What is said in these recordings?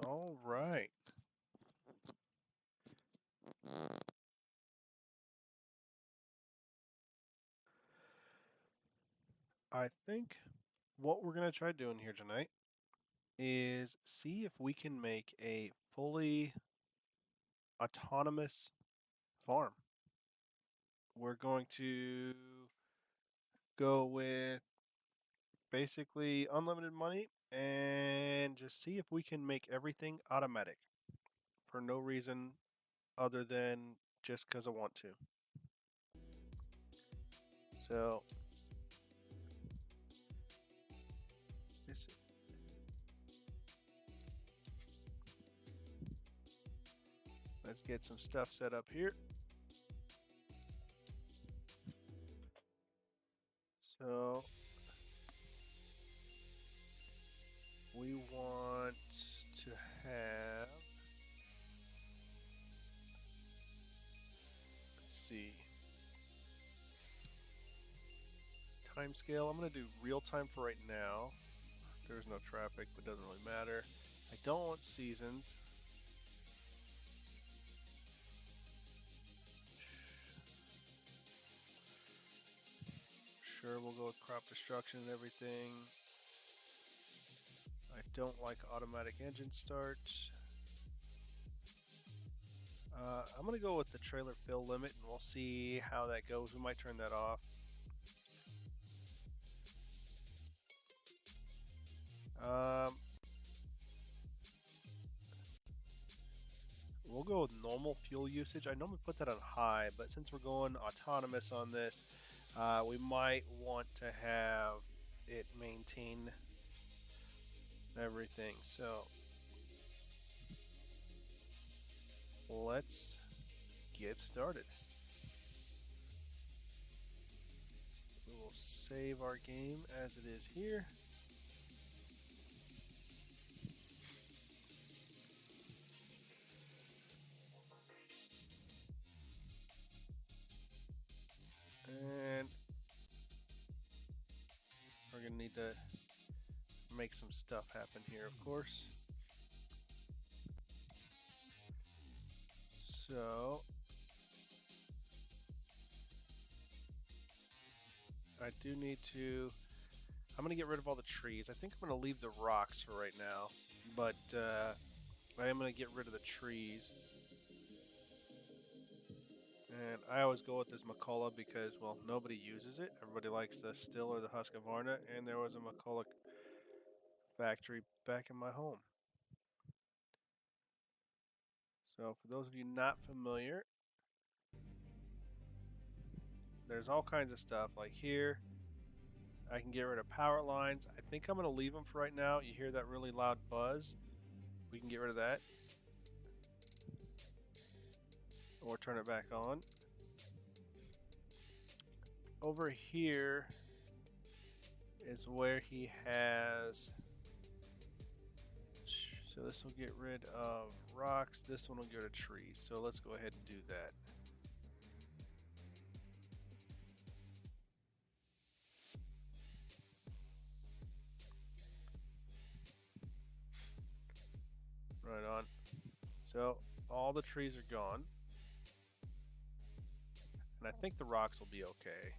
All right. I think what we're going to try doing here tonight is see if we can make a fully autonomous farm. We're going to go with basically unlimited money and just see if we can make everything automatic for no reason other than just because I want to. So this, let's get some stuff set up here. So we want to have, let's see, time scale. I'm going to do real time for right now. There's no traffic, but doesn't really matter. I don't want seasons. Sure, we'll go with crop destruction and everything. I don't like automatic engine start. I'm going to go with the trailer fill limit, and we'll see how that goes. We might turn that off. We'll go with normal fuel usage. I normally put that on high, but since we're going autonomous on this, we might want to have it maintain everything. So let's get started. We will save our game as it is here. And we're going to need to make some stuff happen here, of course. So I do need to, I'm going to get rid of all the trees. I think I'm going to leave the rocks for right now, but I am going to get rid of the trees. And I always go with this McCullough because, well, nobody uses it. Everybody likes the Still or the Husqvarna, and there was a McCullough factory back in my home. So for those of you not familiar, there's all kinds of stuff. Like here, I can get rid of power lines. I think I'm going to leave them for right now. You hear that really loud buzz? We can get rid of that. Or turn it back on. Over here is where he has, so this will get rid of rocks, this one will go to trees. So let's go ahead and do that. Right on. So all the trees are gone. And I think the rocks will be okay.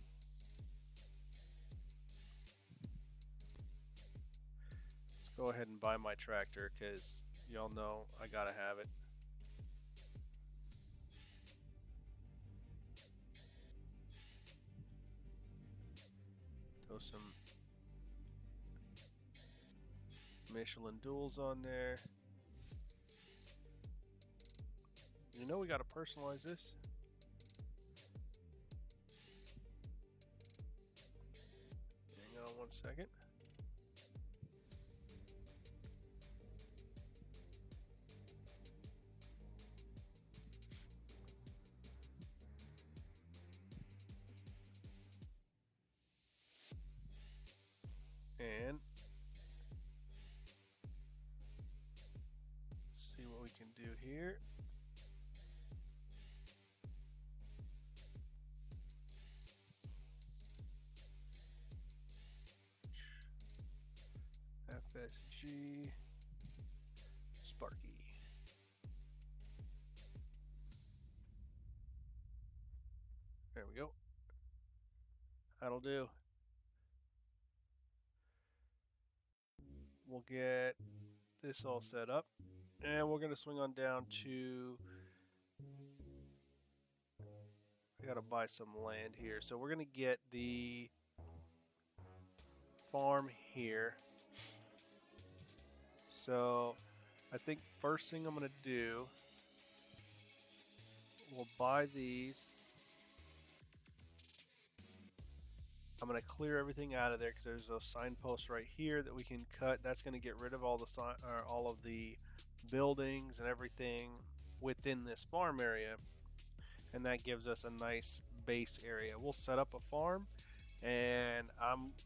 Let's go ahead and buy my tractor because y'all know I gotta have it. Throw some Michelin duals on there. You know we gotta personalize this. Hang on 1 second. And see what we can do here. FSG AZSparky. There we go. That'll do. We'll get this all set up, and we're going to swing on down to, I got to buy some land here. So we're going to get the farm here. So I think first thing I'm going to do, we'll buy these. I'm going to clear everything out of there because there's those signposts right here that we can cut. That's going to get rid of all the buildings and everything within this farm area, and that gives us a nice base area. We'll set up a farm, and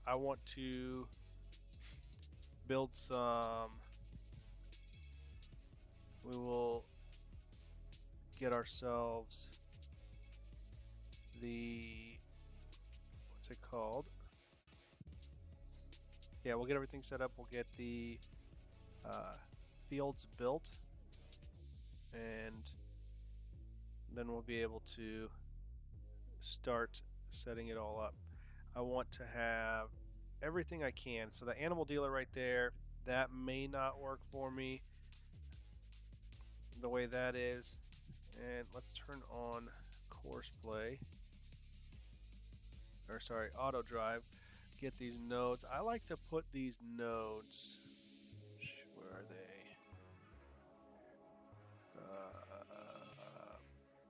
I want to build some. We will get ourselves the, what's it called? Yeah, we'll get everything set up. We'll get the fields built, and then we'll be able to start setting it all up. I want to have everything I can. So the animal dealer right there, that may not work for me the way that is. And let's turn on Courseplay, or sorry, Autodrive. Get these nodes. I like to put these nodes, where are they?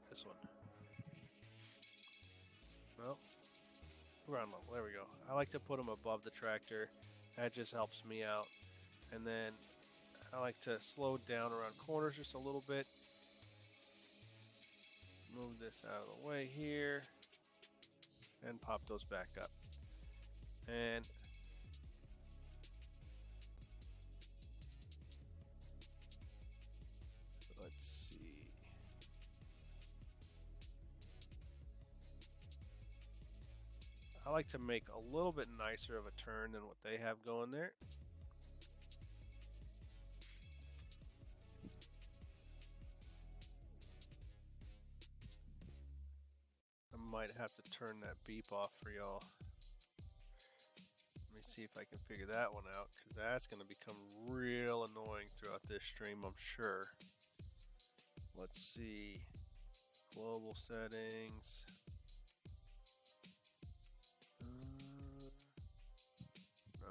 This one. No, ground level. There we go. I like to put them above the tractor. That just helps me out. And then I like to slow down around corners just a little bit. Move this out of the way here and pop those back up. And let's see. I like to make a little bit nicer of a turn than what they have going there. I might have to turn that beep off for y'all. Let me see if I can figure that one out, because that's going to become real annoying throughout this stream, I'm sure. Let's see. Global settings.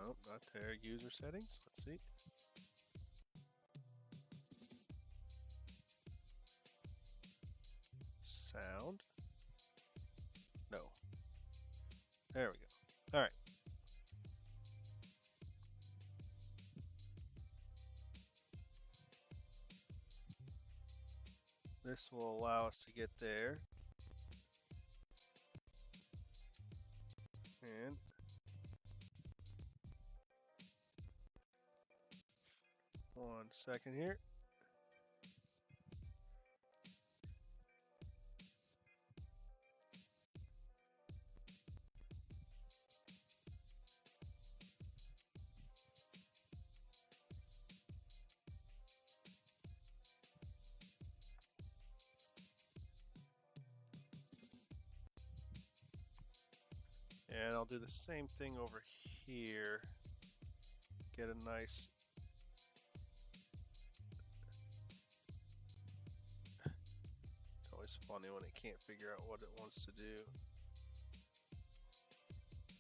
Nope, not there. User settings. Let's see. Sound. No. There we go. All right. This will allow us to get there. And one second here. And I'll do the same thing over here. Get a nice, it's always funny when it can't figure out what it wants to do.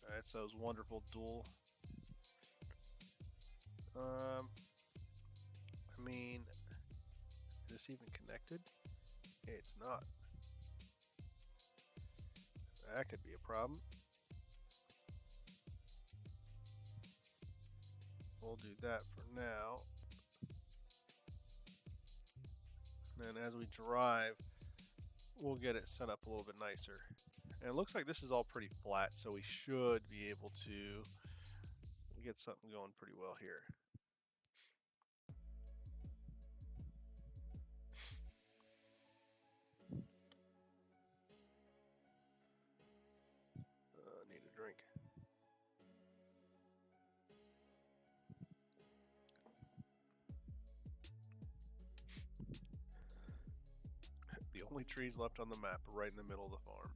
Alright, so those wonderful dual. I mean, is this even connected? It's not. That could be a problem. We'll do that for now. And then as we drive, we'll get it set up a little bit nicer. And it looks like this is all pretty flat, so we should be able to get something going pretty well here. Need a drink. only trees left on the map, right in the middle of the farm.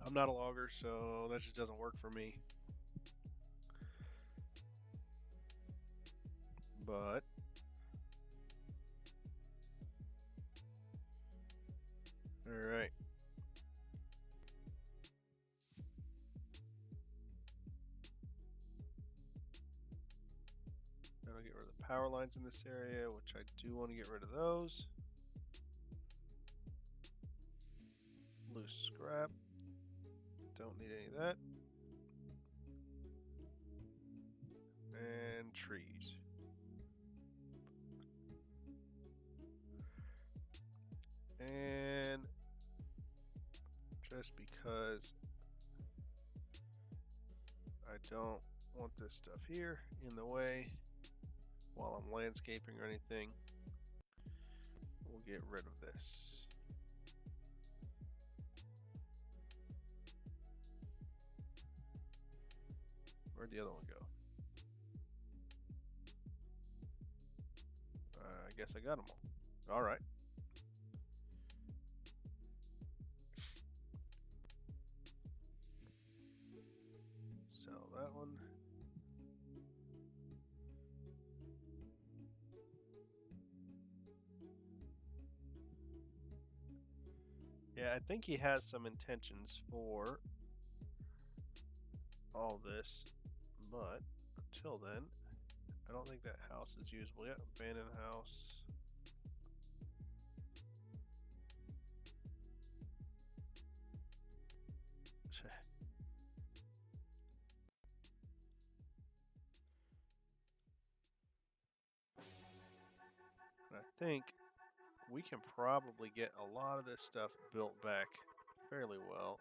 I'm not a logger, so that just doesn't work for me. But all right. I'll get rid of the power lines in this area, which I do want to get rid of those. Loose scrap. Don't need any of that. And trees. And just because I don't want this stuff here in the way while I'm landscaping or anything, we'll get rid of this. Where'd the other one go? I guess I got them all. All right. Sell that one. Yeah, I think he has some intentions for all this, but until then, I don't think that house is usable yet. Abandoned house. And I think we can probably get a lot of this stuff built back fairly well.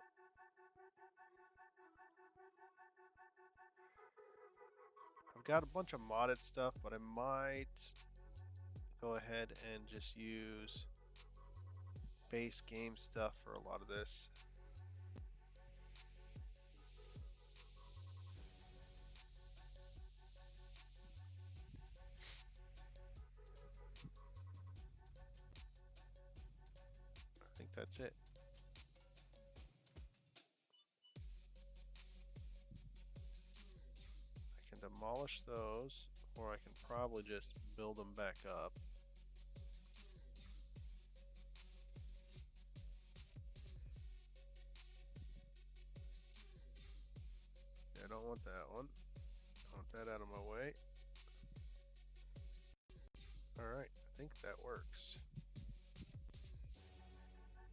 I've got a bunch of modded stuff, but I might go ahead and just use base game stuff for a lot of this. I think that's it. I can demolish those, or I can probably just build them back up. I don't want that one. I want that out of my way. Alright, I think that works.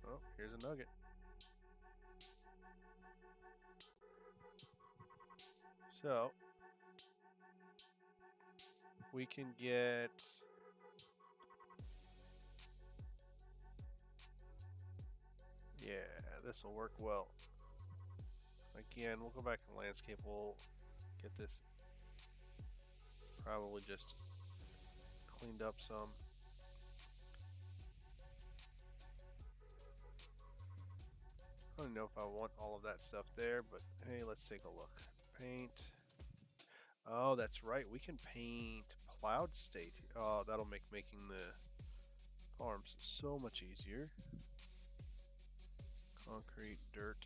Oh, here's a nugget. So, we can get... Yeah, this will work well. Again, we'll go back to landscape. We'll get this probably just cleaned up some. I don't know if I want all of that stuff there, but hey, let's take a look. Paint. Oh, that's right. We can paint cloud state. Oh, that'll make making the farms so much easier. Concrete, dirt.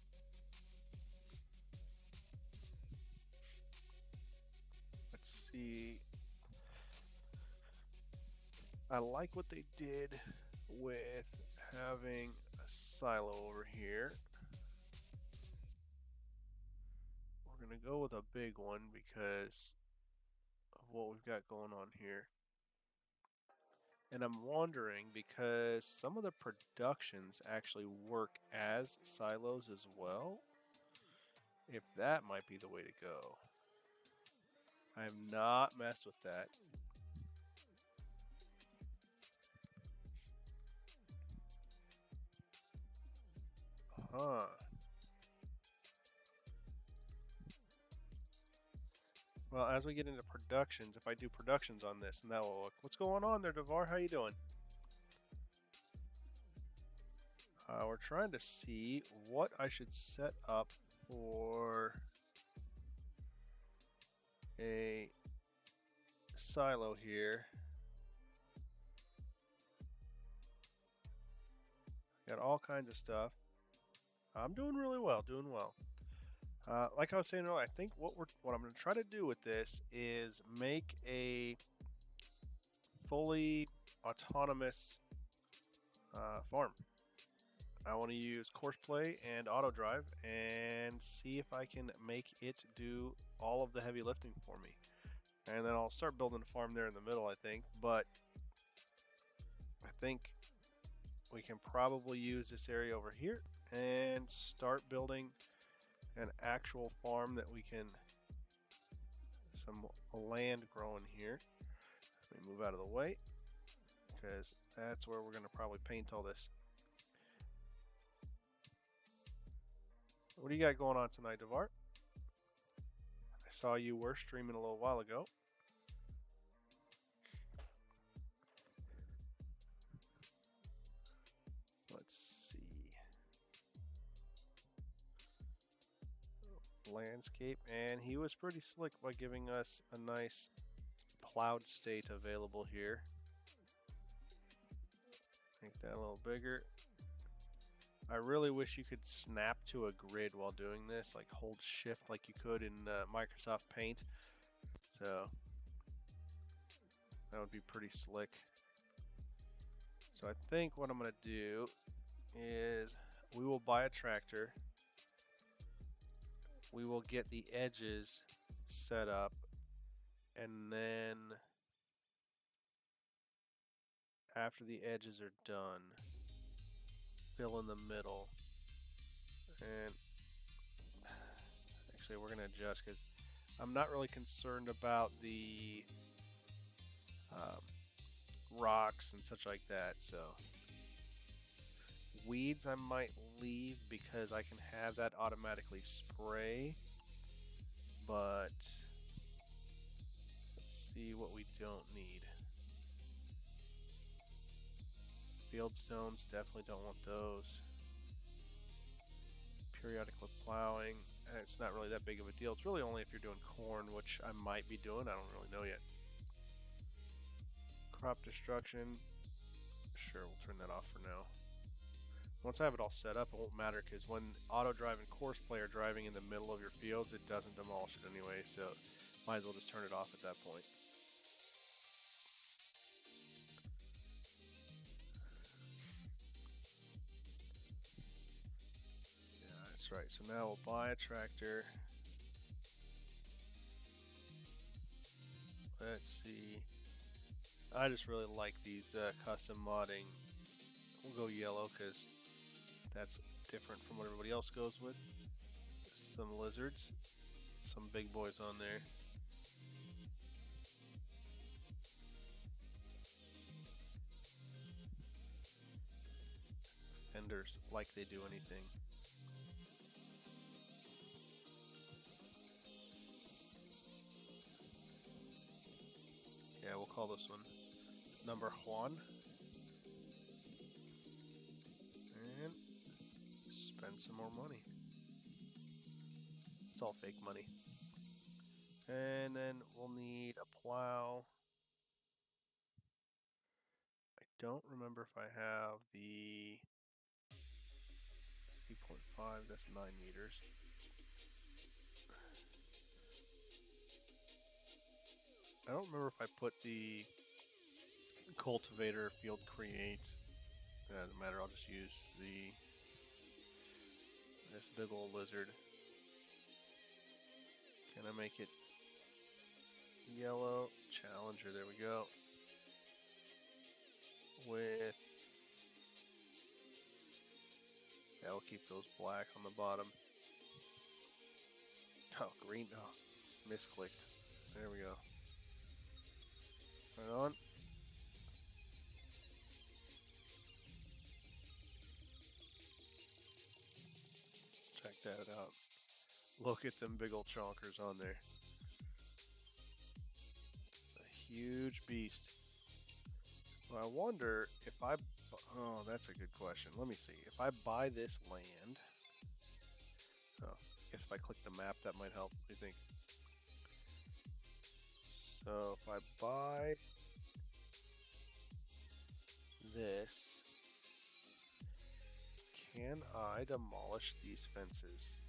Let's see. I like what they did with having a silo over here. We're going to go with a big one because of what we've got going on here. And I'm wondering, because some of the productions actually work as silos as well, if that might be the way to go. I have not messed with that. Huh. Well, as we get into productions, if I do productions on this, and that will look. What's going on there, Devar? How you doing? We're trying to see what I should set up for a silo here. Got all kinds of stuff. I'm doing really well, doing well. Like I was saying earlier, I think what I'm going to try to do with this is make a fully autonomous farm. I want to use Courseplay and Autodrive and see if I can make it do all of the heavy lifting for me. And then I'll start building a farm there in the middle, I think. But I think we can probably use this area over here and start building an actual farm that we can, some land growing here. Let me move out of the way because that's where we're going to probably paint all this. What do you got going on tonight, Devar? I saw you were streaming a little while ago. Let's see. Landscape, and he was pretty slick by giving us a nice plowed state available here. Make that a little bigger. I really wish you could snap to a grid while doing this, like hold shift like you could in Microsoft Paint. So that would be pretty slick. So I think what I'm going to do is we will buy a tractor. We will get the edges set up, and then after the edges are done, fill in the middle. And actually we're going to adjust because I'm not really concerned about the rocks and such like that. So weeds I might leave because I can have that automatically spray. But let's see what we don't need. Field stones, definitely don't want those. Periodical plowing, it's not really that big of a deal. It's really only if you're doing corn, which I might be doing. I don't really know yet. Crop destruction, sure, we'll turn that off for now. Once I have it all set up, it won't matter because when Autodrive and Courseplay are driving in the middle of your fields, it doesn't demolish it anyway, so might as well just turn it off at that point. Yeah, that's right. So now we'll buy a tractor. Let's see. I just really like these custom modding. We'll go yellow because that's different from what everybody else goes with. Some lizards, some big boys on there. Fenders, like they do anything. Yeah, we'll call this one number Juan. And spend some more money. It's all fake money. And then we'll need a plow. I don't remember if I have the 3.5, that's 9 meters. I don't remember if I put the cultivator field create. It doesn't matter, I'll just use this big old lizard. Can I make it yellow? Challenger, there we go. With, yeah, we'll keep those black on the bottom. Oh, green, oh, misclicked. There we go. Right on. Check that out. Look at them big old chonkers on there. It's a huge beast. Well, I wonder if oh, that's a good question. Let me see. If I buy this land, oh, I guess if I click the map, that might help. What do you think? So if I buy this, can I demolish these fences?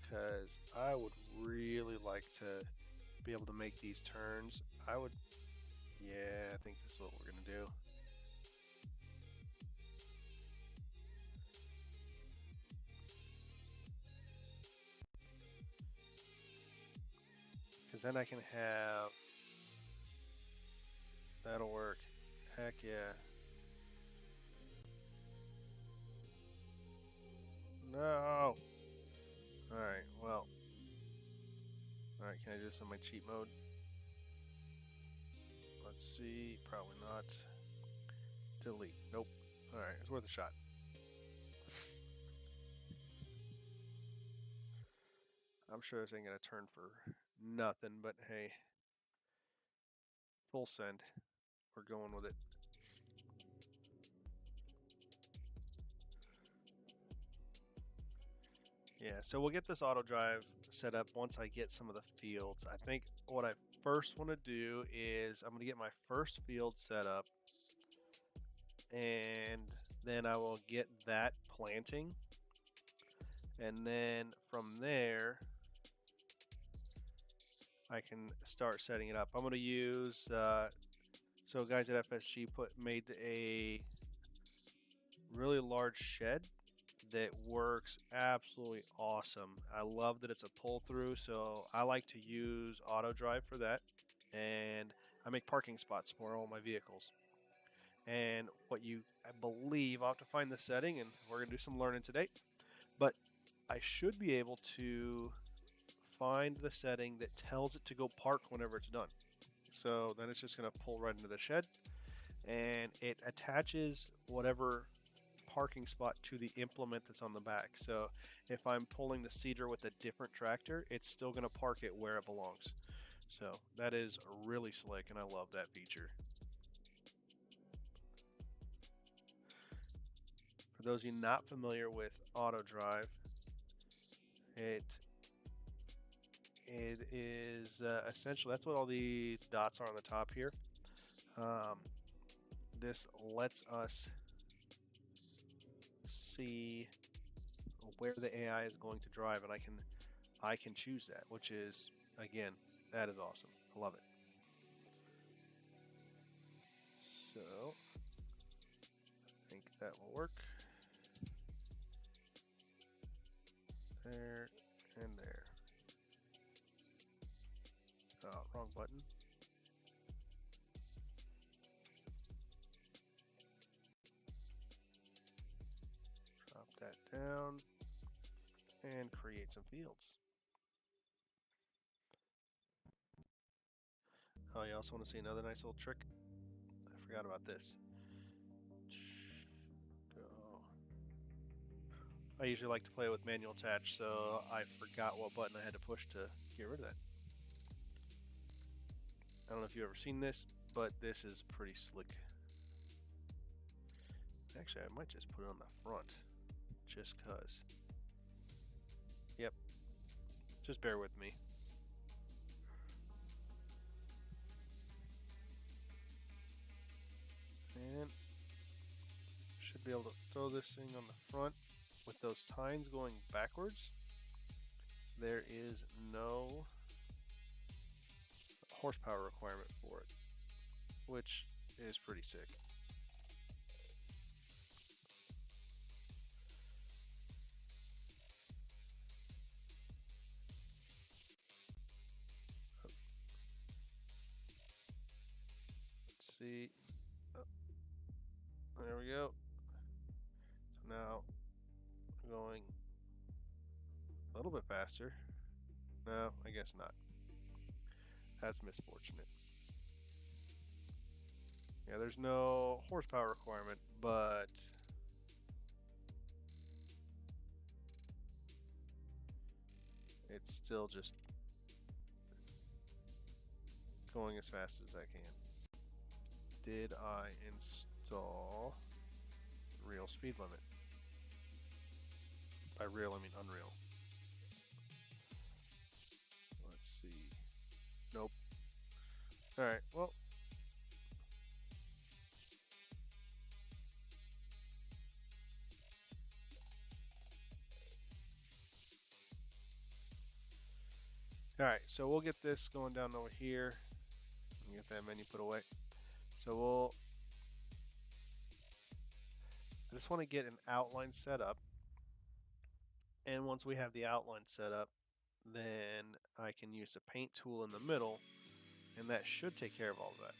Because I would really like to be able to make these turns. Yeah, I think this is what we're going to do. Because then I can have... That'll work. Heck yeah. No! Alright, well. Alright, can I do this on my cheat mode? Let's see. Probably not. Delete. Nope. Alright, it's worth a shot. I'm sure this ain't gonna turn for nothing, but hey. Full send. We're going with it. Yeah, so we'll get this auto drive set up once I get some of the fields. I think what I first want to do is I'm going to get my first field set up, and then I will get that planting, and then from there I can start setting it up. I'm going to use so guys at FSG made a really large shed that works absolutely awesome. I love that it's a pull through, so I like to use auto drive for that, and I make parking spots for all my vehicles. And I believe I'll have to find the setting, and we're gonna do some learning today, but I should be able to find the setting that tells it to go park whenever it's done. So then it's just gonna pull right into the shed, and it attaches whatever parking spot to the implement that's on the back. So if I'm pulling the seeder with a different tractor, it's still going to park it where it belongs. So that is really slick, and I love that feature. For those of you not familiar with auto drive, it is essentially, that's what all these dots are on the top here. This lets us see where the AI is going to drive, and I can choose that, which is, again, that is awesome. I love it. So I think that will work. There and there. Oh, wrong button. Drop that down and create some fields. Oh, you also want to see another nice little trick? I forgot about this. Go. I usually like to play with manual attach, so I forgot what button I had to push to get rid of that. I don't know if you've ever seen this, but this is pretty slick. Actually, I might just put it on the front, just cause. Yep, just bear with me. And should be able to throw this thing on the front with those tines going backwards. There is no horsepower requirement for it, which is pretty sick. Let's see. Oh, there we go. So now I'm going a little bit faster. No, I guess not. That's misfortunate. Yeah, there's no horsepower requirement, but it's still just going as fast as I can. Did I install real speed limit? By real, I mean unreal. Let's see. Nope. Alright, well. Alright, so we'll get this going down over here. Get that menu put away. So I just want to get an outline set up. And once we have the outline set up, then I can use the paint tool in the middle, and that should take care of all of that.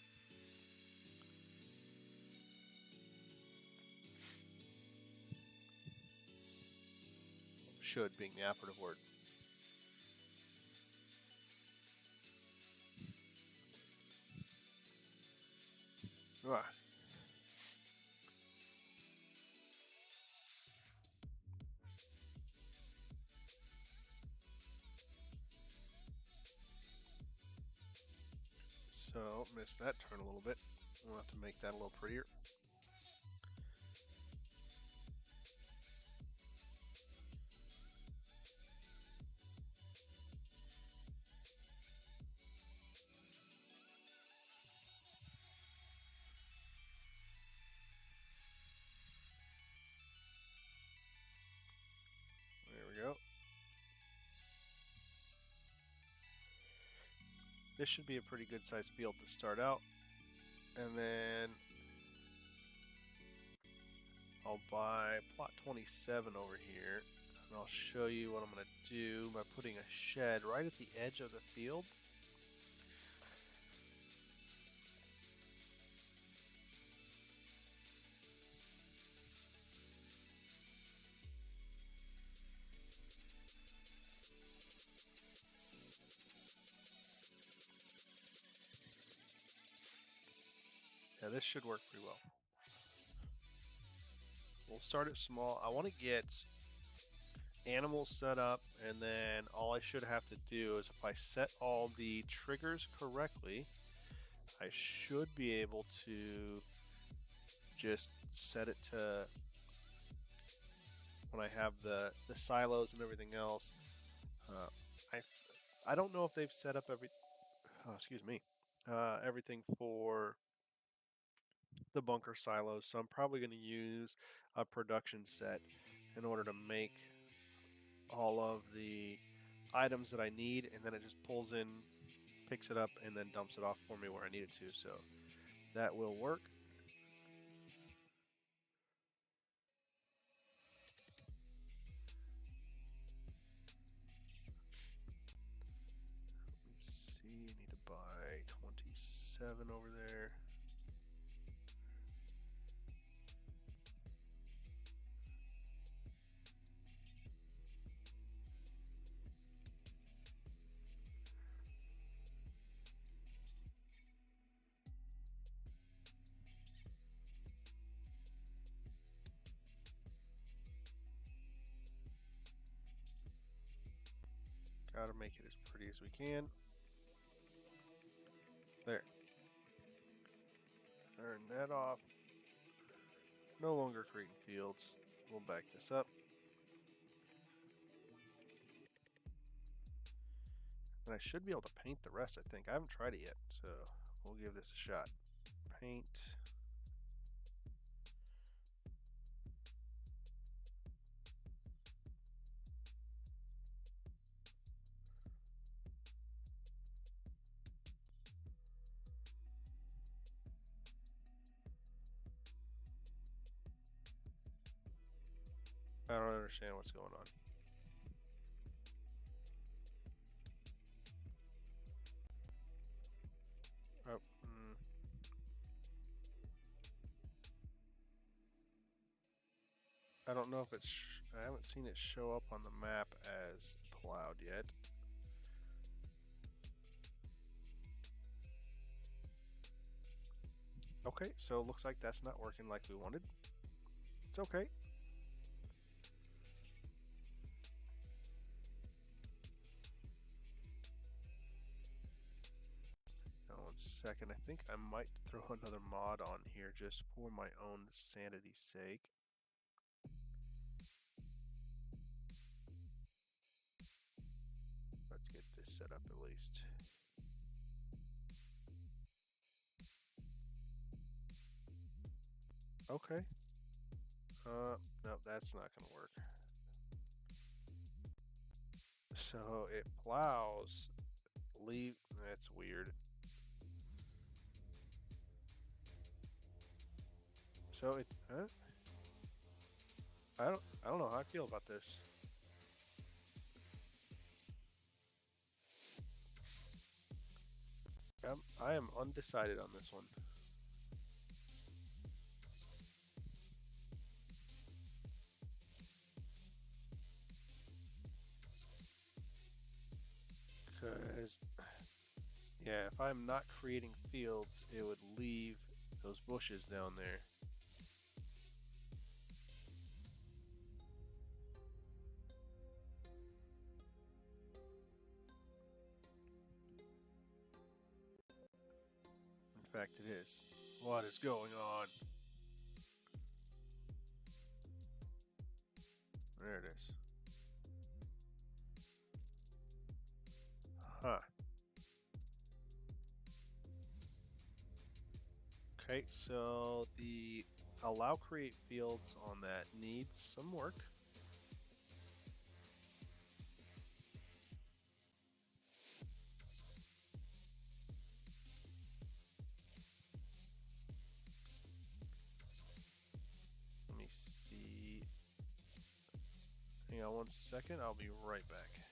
Should being the operative word. Right. So, missed that turn a little bit. We'll have to make that a little prettier. There we go. This should be a pretty good sized field to start out. And then I'll buy plot 27 over here. And I'll show you what I'm going to do by putting a shed right at the edge of the field. Yeah, this should work pretty well. We'll start it small. I want to get animals set up, and then all I should have to do is if I set all the triggers correctly, I should be able to just set it to when I have the silos and everything else. I don't know if they've set up everything for the bunker silos, so I'm probably going to use a production set in order to make all of the items that I need, and then it just pulls in, picks it up, and then dumps it off for me where I need it to. So that will work. Let me see, I need to buy 27 over there. Gotta make it as pretty as we can. There. Turn that off. No longer creating fields. We'll back this up. And I should be able to paint the rest, I think. I haven't tried it yet, so we'll give this a shot. Paint. I don't understand what's going on. Oh, I don't know if it's. I haven't seen it show up on the map as plowed yet. Okay, so it looks like that's not working like we wanted. It's okay. Now, 1 second. I think I might throw another mod on here just for my own sanity's sake. Let's get this set up at least. Okay. No, that's not going to work. So it plows leave. That's weird. So it, huh? I don't know how I feel about this. I am undecided on this one. Because, yeah, if I'm not creating fields, it would leave those bushes down there. In fact, it is. What is going on? There it is. Huh. Okay, so the allow create fields on that needs some work. Let me see. Hang on one second, I'll be right back.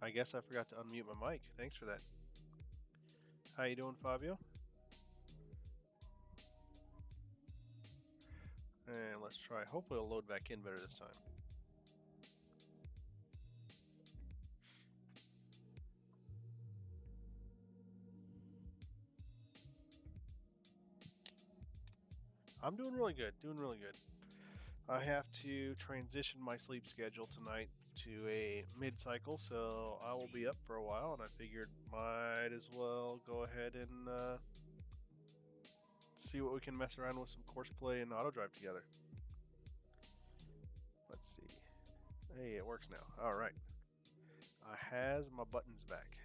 I guess I forgot to unmute my mic. Thanks for that. How you doing, Fabio? And let's try. Hopefully it'll load back in better this time. I'm doing really good. I have to transition my sleep schedule tonight to a mid-cycle, so I will be up for a while, and I figured might as well go ahead and see what we can mess around with some Courseplay and Autodrive together. Let's see. Hey, it works now. All right. I has my buttons back.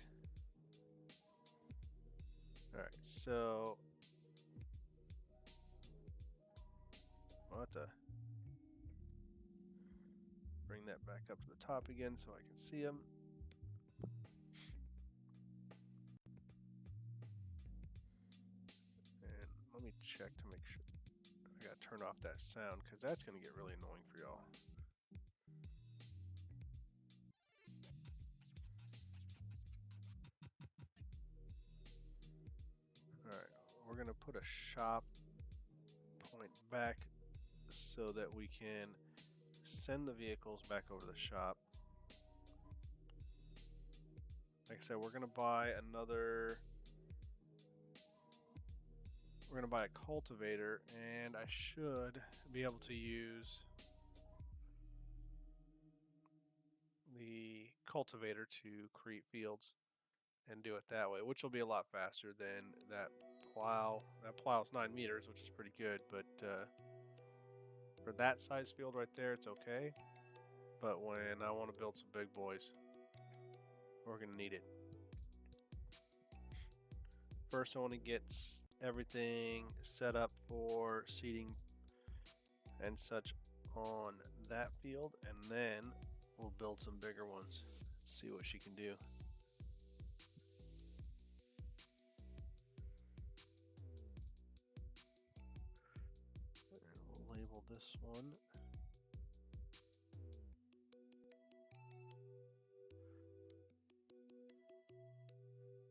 All right, so I'll have to bring that back up to the top again so I can see them. And let me check to make sure. I gotta turn off that sound because that's gonna get really annoying for y'all. Alright, we're gonna put a shop point back so that we can send the vehicles back over to the shop. Like I said, we're gonna buy a cultivator, and I should be able to use the cultivator to create fields and do it that way, which will be a lot faster than that plow. That plow's 9 meters, which is pretty good, but for that size field right there, it's okay. But when I want to build some big boys, we're gonna need it. First, I want to get everything set up for seeding and such on that field, and then we'll build some bigger ones. See what she can do. And we'll label this one.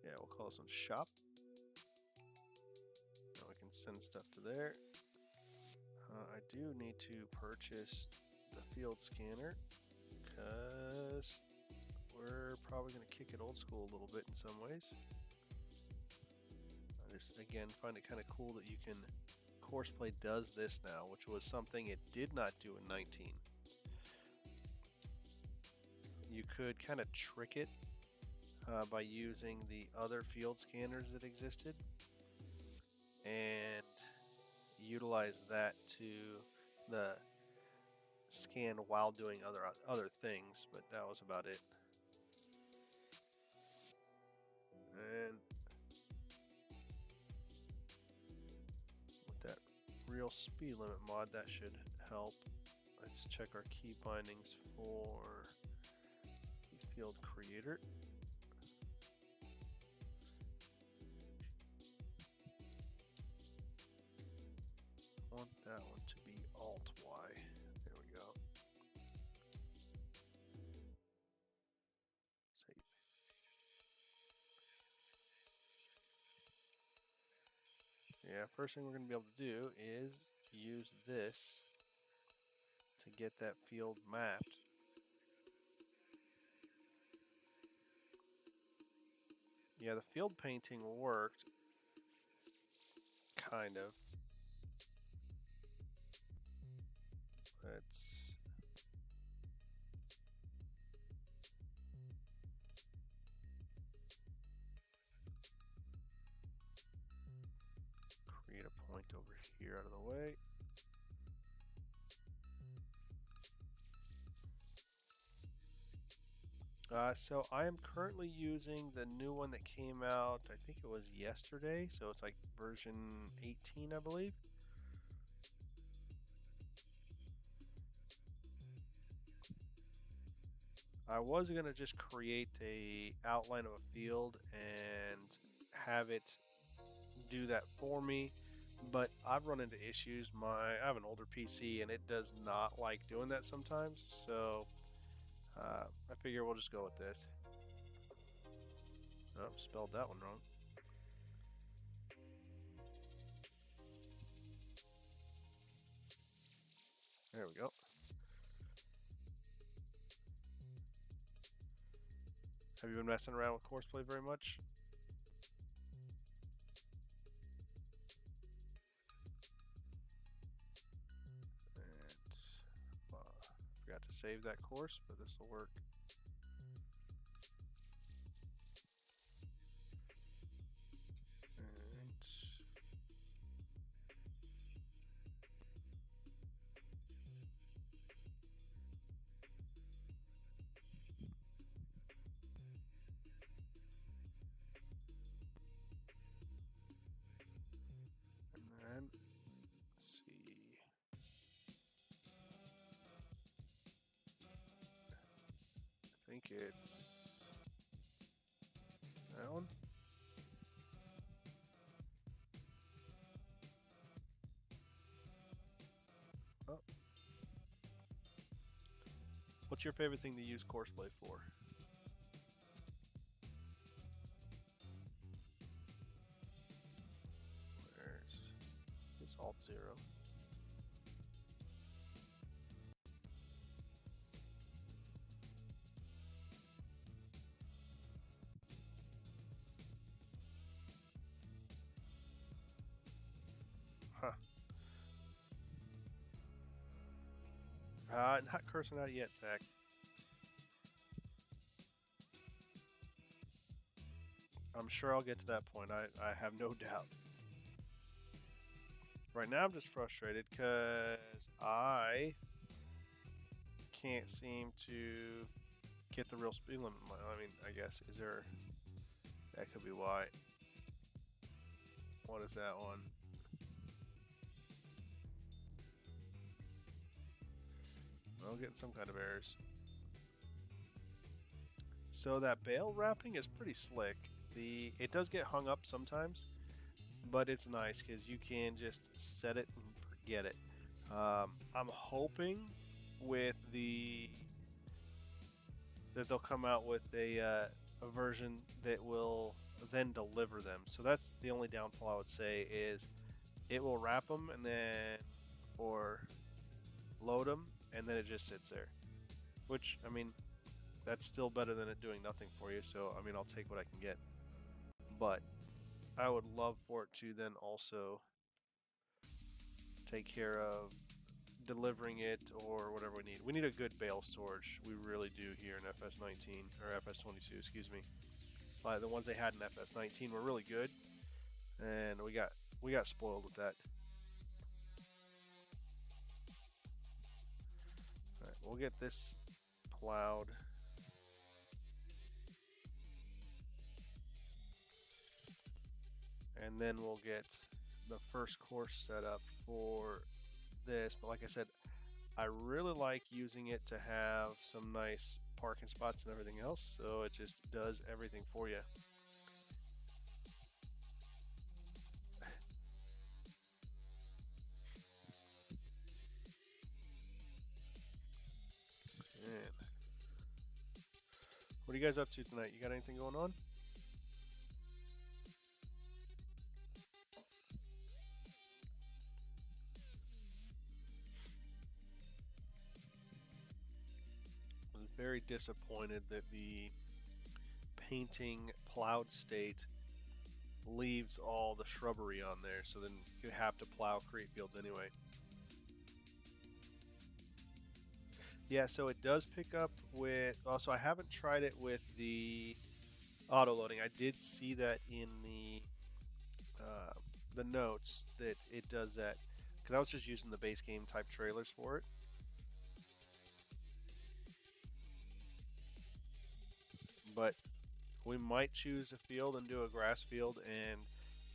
Yeah, we'll call this one shop. Now we can send stuff to there. I do need to purchase the field scanner because we're probably going to kick it old school a little bit in some ways. I just, again, find it kind of cool that you can, Courseplay does this now, which was something it did not do in 19. You could kind of trick it by using the other field scanners that existed and utilize that to the scan while doing other things, but that was about it. And with that real speed limit mod, that should help. Let's check our key bindings for the field creator. I want that one to be Alt Y. There we go. Save. Yeah, first thing we're going to be able to do is use this to get that field mapped. Yeah, the field painting worked, kind of. Let's create a point over here out of the way. So I am currently using the new one that came out, I think it was yesterday, so it's like version 18, I believe. I was going to just create a outline of a field and have it do that for me, but I've run into issues. I have an older PC and it does not like doing that sometimes, so I figure we'll just go with this. Oh, spelled that one wrong. There we go. Have you been messing around with Courseplay very much? And forgot to save that course, but this will work. And then, let's see. I think it's that one. Oh. What's your favorite thing to use Courseplay for? It's Alt-0. Huh. Not cursing out yet, Zach. I'm sure I'll get to that point. I have no doubt. Right now, I'm just frustrated because I can't seem to get the real speed limit. I mean, I guess, is there... That could be why. What is that one? I'm getting some kind of errors. So that bale wrapping is pretty slick. It does get hung up sometimes, but it's nice because you can just set it and forget it. I'm hoping with that they'll come out with a version that will then deliver them. So that's the only downfall I would say is it will wrap them and then or load them and then it just sits there. Which, I mean, that's still better than it doing nothing for you. So, I mean, I'll take what I can get. But I would love for it to then also take care of delivering it or whatever we need. We need a good bale storage. We really do here in FS19 or FS22, excuse me. The ones they had in FS19 were really good, and we got spoiled with that. All right, we'll get this plowed. And then we'll get the first course set up for this. But like I said, I really like using it to have some nice parking spots and everything else. So it just does everything for you. Man. What are you guys up to tonight? You got anything going on? Very disappointed that the painting plowed state leaves all the shrubbery on there, so then you have to plow create fields anyway. Yeah, so it does pick up with. Also, I haven't tried it with the auto loading. I did see that in the notes that it does that because I was just using the base game type trailers for it. But we might choose a field and do a grass field and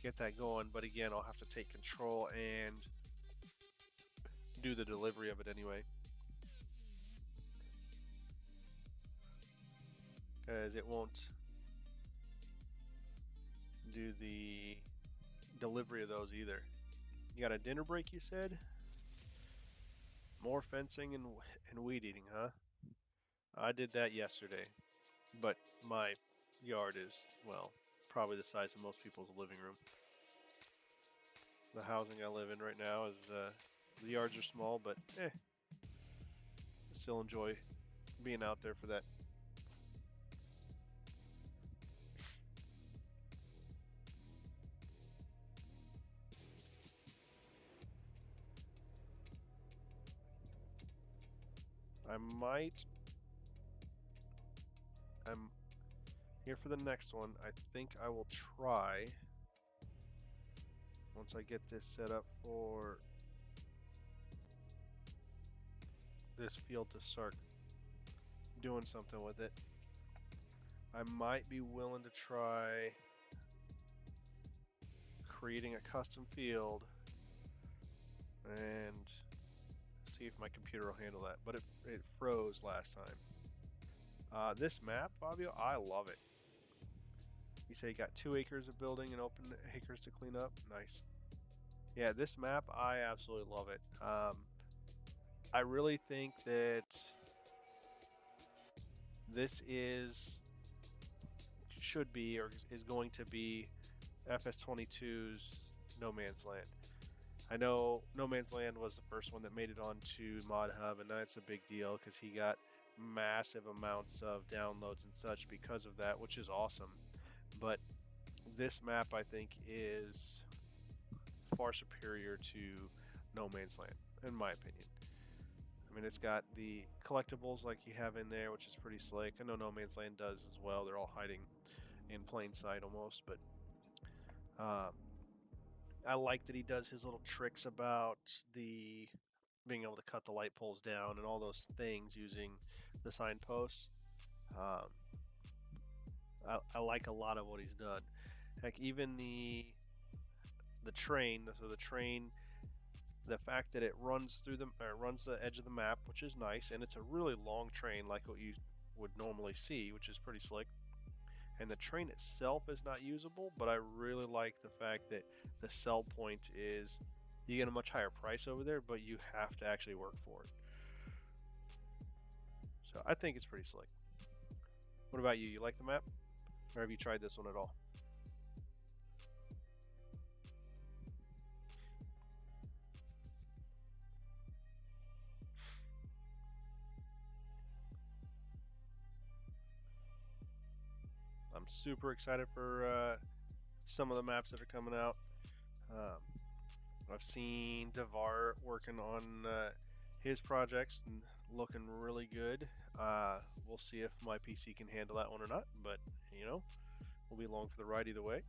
get that going. But again, I'll have to take control and do the delivery of it anyway. Because it won't do the delivery of those either. You got a dinner break, you said? More fencing and weed eating, huh? I did that yesterday. But my yard is, well, probably the size of most people's living room. The housing I live in right now is, the yards are small, but I still enjoy being out there for that. I'm here for the next one. I think I will try, once I get this set up for this field to start doing something with it, I might be willing to try creating a custom field and see if my computer will handle that. But it froze last time. This map, Fabio, I love it. You say you got 2 acres of building and open acres to clean up. Nice. Yeah, this map, I absolutely love it. I really think that this should be, or is going to be, FS22's No Man's Land. I know No Man's Land was the first one that made it onto Mod Hub, and that's a big deal because he got massive amounts of downloads and such because of that, which is awesome. But this map, I think, is far superior to No Man's Land, in my opinion. I mean, it's got the collectibles like you have in there, which is pretty slick. I know No Man's Land does as well. They're all hiding in plain sight almost, but I like that he does his little tricks about the being able to cut the light poles down and all those things using the signposts. Um, I like a lot of what he's done. Heck, even the train. So the train, the fact that it runs through runs the edge of the map, which is nice, and it's a really long train like what you would normally see, which is pretty slick. And the train itself is not usable, but I really like the fact that the sell point is you get a much higher price over there, but you have to actually work for it. So I think it's pretty slick. What about you? You like the map? Or have you tried this one at all? I'm super excited for some of the maps that are coming out. I've seen Devar working on his projects and looking really good. We'll see if my PC can handle that one or not, but you know, we'll be along for the ride either way.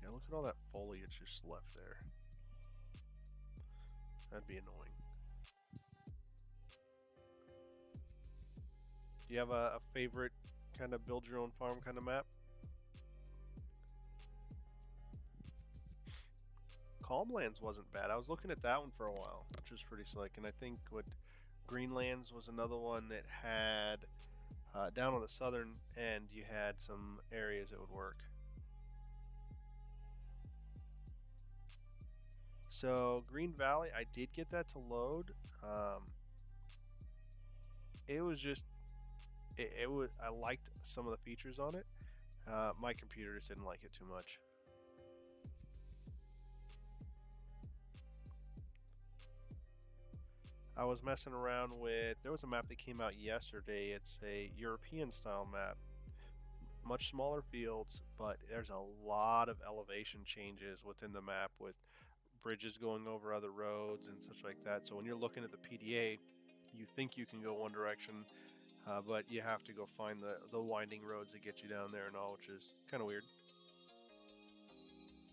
Yeah, look at all that foliage just left there. That'd be annoying. Do you have a favorite kind of build your own farm kind of map? Calmlands wasn't bad. I was looking at that one for a while, which was pretty slick. And I think what Greenlands was another one that had down on the southern end, you had some areas that would work. So Green Valley, I did get that to load. It was just, it was. I liked some of the features on it. My computer just didn't like it too much. I was messing around with, there was a map that came out yesterday. It's a European style map. Much smaller fields, but there's a lot of elevation changes within the map with bridges going over other roads and such like that. So when you're looking at the PDA, you think you can go one direction, but you have to go find the winding roads that get you down there and all, which is kind of weird.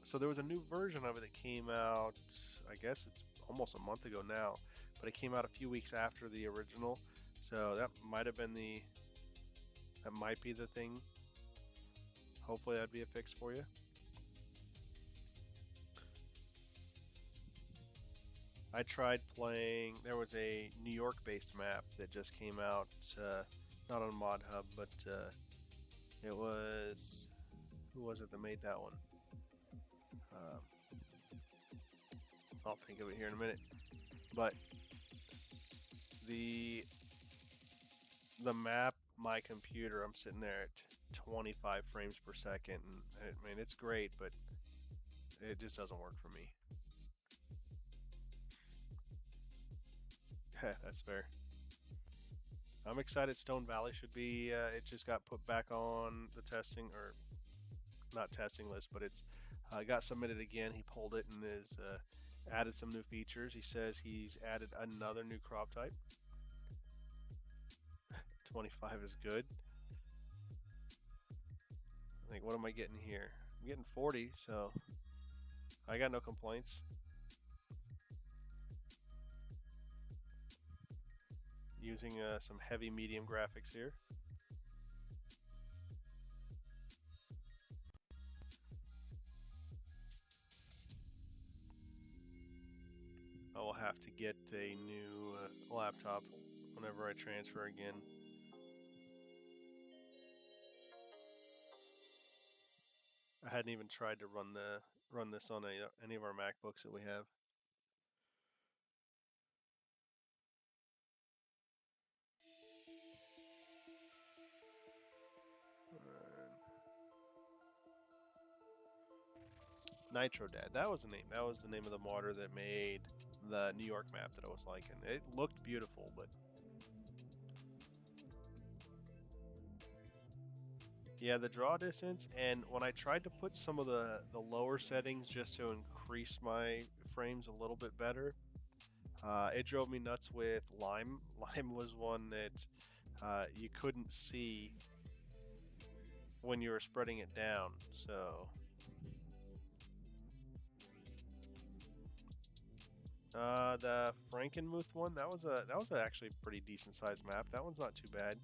So there was a new version of it that came out, I guess it's almost a month ago now, but it came out a few weeks after the original. So that might have been that might be the thing. Hopefully that'd be a fix for you. I tried playing, there was a New York based map that just came out, not on Mod Hub, but it was, who was it that made that one? I'll think of it here in a minute. But the map, my computer, I'm sitting there at 25 frames per second, and I mean, it's great, but it just doesn't work for me. That's fair. I'm excited Stone Valley should be, it just got put back on the testing, or not testing list, but it's got submitted again. He pulled it and is added some new features. He says he's added another new crop type. 25 is good. I think, what am I getting here? I'm getting 40, so I got no complaints. Using some heavy medium graphics here. I will have to get a new laptop whenever I transfer again. I hadn't even tried to run this on any of our MacBooks that we have. Nitro Dad, that was the name. That was the name of the modder that made the New York map that I was liking. It looked beautiful, but yeah, the draw distance, and when I tried to put some of the lower settings just to increase my frames a little bit better, it drove me nuts with Lime. Lime was one that you couldn't see when you were spreading it down, so the Frankenmuth one, that was actually a pretty decent sized map. That one's not too bad.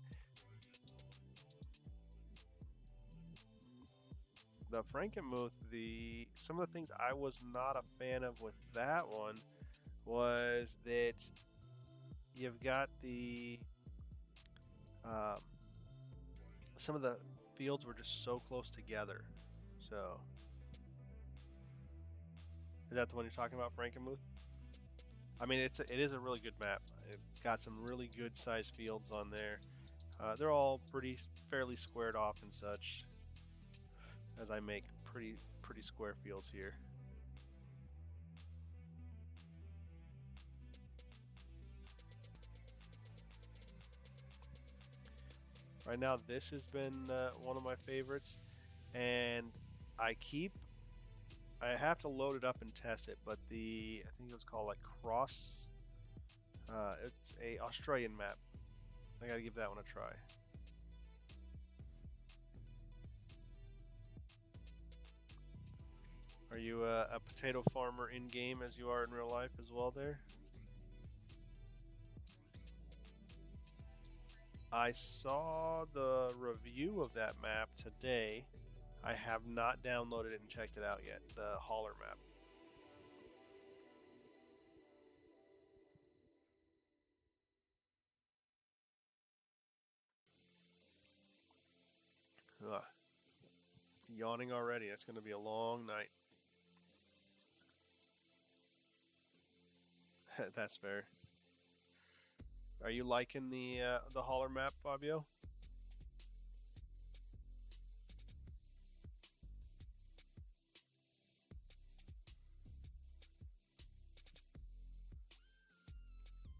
The Frankenmuth, some of the things I was not a fan of with that one was that you've got some of the fields were just so close together. So, is that the one you're talking about, Frankenmuth? I mean, it is a really good map. It's got some really good sized fields on there. They're all fairly squared off and such, as I make pretty square fields here. Right now, this has been one of my favorites, and I have to load it up and test it, but I think it was called like Cross. It's a Australian map. I gotta give that one a try. Are you a potato farmer in game as you are in real life as well there? I saw the review of that map today. I have not downloaded it and checked it out yet, the hauler map. Ugh. Yawning already. That's going to be a long night. That's fair. Are you liking the hauler map, Fabio?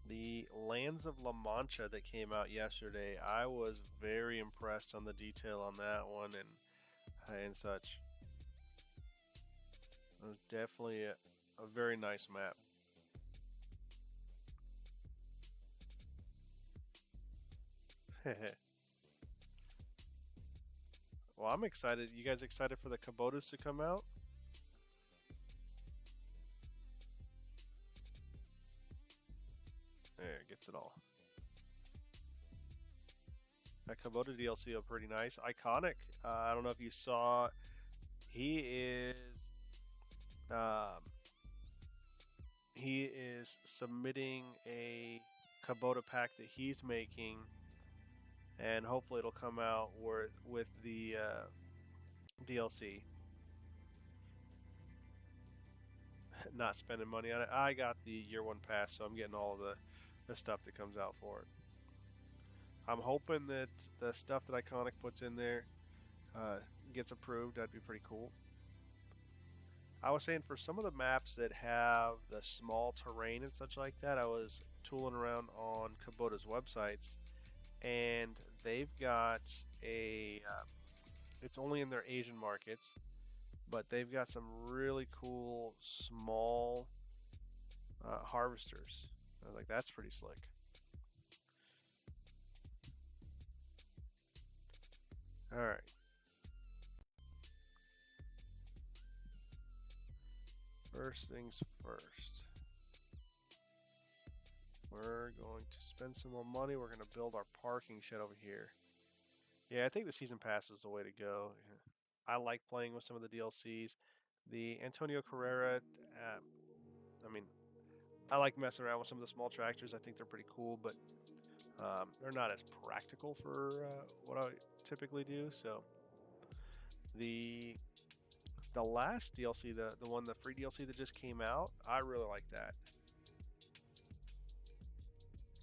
The Lands of La Mancha that came out yesterday, I was very impressed on the detail on that one and such. It was definitely a very nice map. Well, I'm excited. You guys excited for the Kubotas to come out? There, gets it all. That Kubota DLC are pretty nice. Iconic. I don't know if you saw. He is. He is submitting a Kubota pack that he's making, and hopefully it'll come out with the DLC. not spending money on it. I got the year 1 pass, so I'm getting all of the stuff that comes out for it. I'm hoping that the stuff that Iconic puts in there gets approved. That'd be pretty cool. I was saying for some of the maps that have the small terrain and such like that, I was tooling around on Kubota's websites, and they've got it's only in their Asian markets, but they've got some really cool small harvesters. I was like, that's pretty slick. All right. First things first. We're going to spend some more money. We're going to build our parking shed over here. Yeah, I think the season pass is the way to go. I like playing with some of the DLCs. The Antonio Carrera, I mean, I like messing around with some of the small tractors. I think they're pretty cool, but they're not as practical for what I typically do. So the last DLC, the free DLC that just came out, I really like that.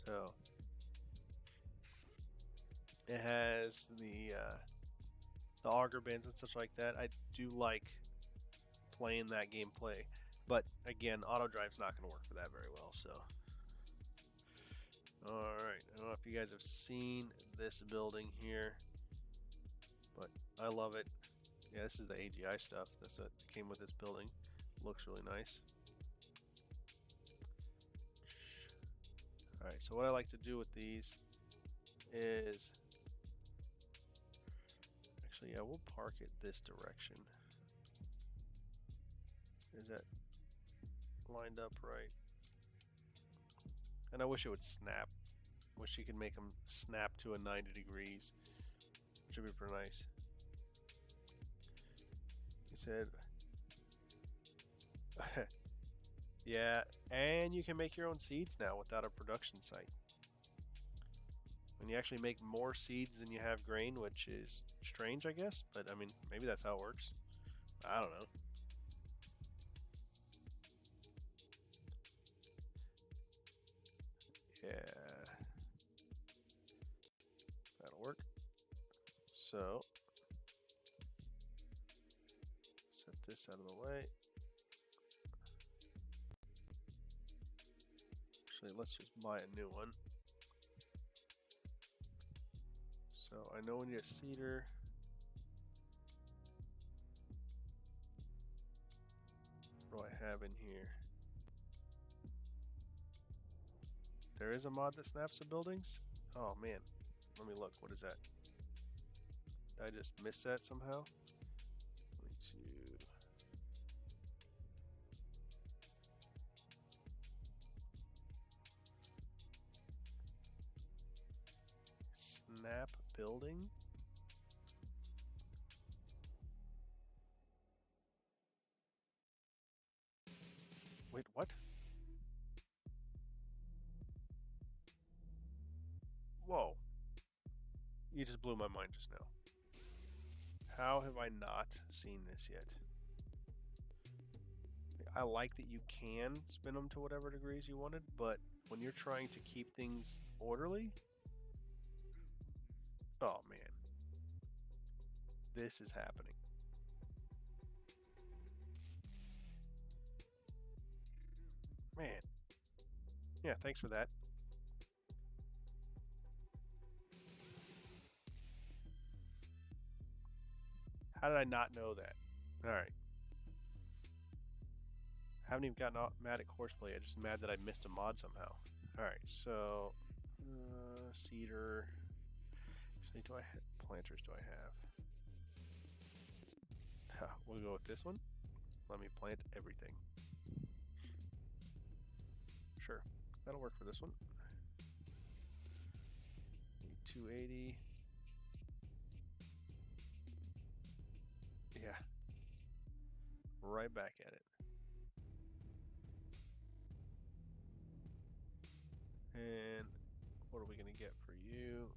So it has the auger bins and such like that. I do like playing that gameplay, but again, Autodrive's not going to work for that very well. So, all right, I don't know if you guys have seen this building here, but I love it. Yeah, this is the AGI stuff. That's what came with this building. Looks really nice. All right, so what I like to do with these is actually, yeah, we'll park it this direction. Is that lined up right? And I wish it would snap. Wish you could make them snap to a 90 degrees, which would be pretty nice. He said, yeah, and you can make your own seeds now without a production site. And you actually make more seeds than you have grain, which is strange, I guess. But I mean, maybe that's how it works. I don't know. Yeah, that'll work. So, set this out of the way. Actually, let's just buy a new one. So I know we need a seeder. What do I have in here? There is a mod that snaps the buildings? Oh man, let me look. What is that? Did I just miss that somehow? 22. Snap building? Wait, what? Whoa. You just blew my mind just now. How have I not seen this yet? I like that you can spin them to whatever degrees you wanted, but when you're trying to keep things orderly, oh man, this is happening. Man. Yeah, thanks for that. How did I not know that? Alright. Haven't even gotten mad at Courseplay. I'm just mad that I missed a mod somehow. Alright, so cedar. So do I planters do I have? We'll go with this one. Let me plant everything. Sure, that'll work for this one. Need 280. Yeah. Right back at it. And what are we going to get for you?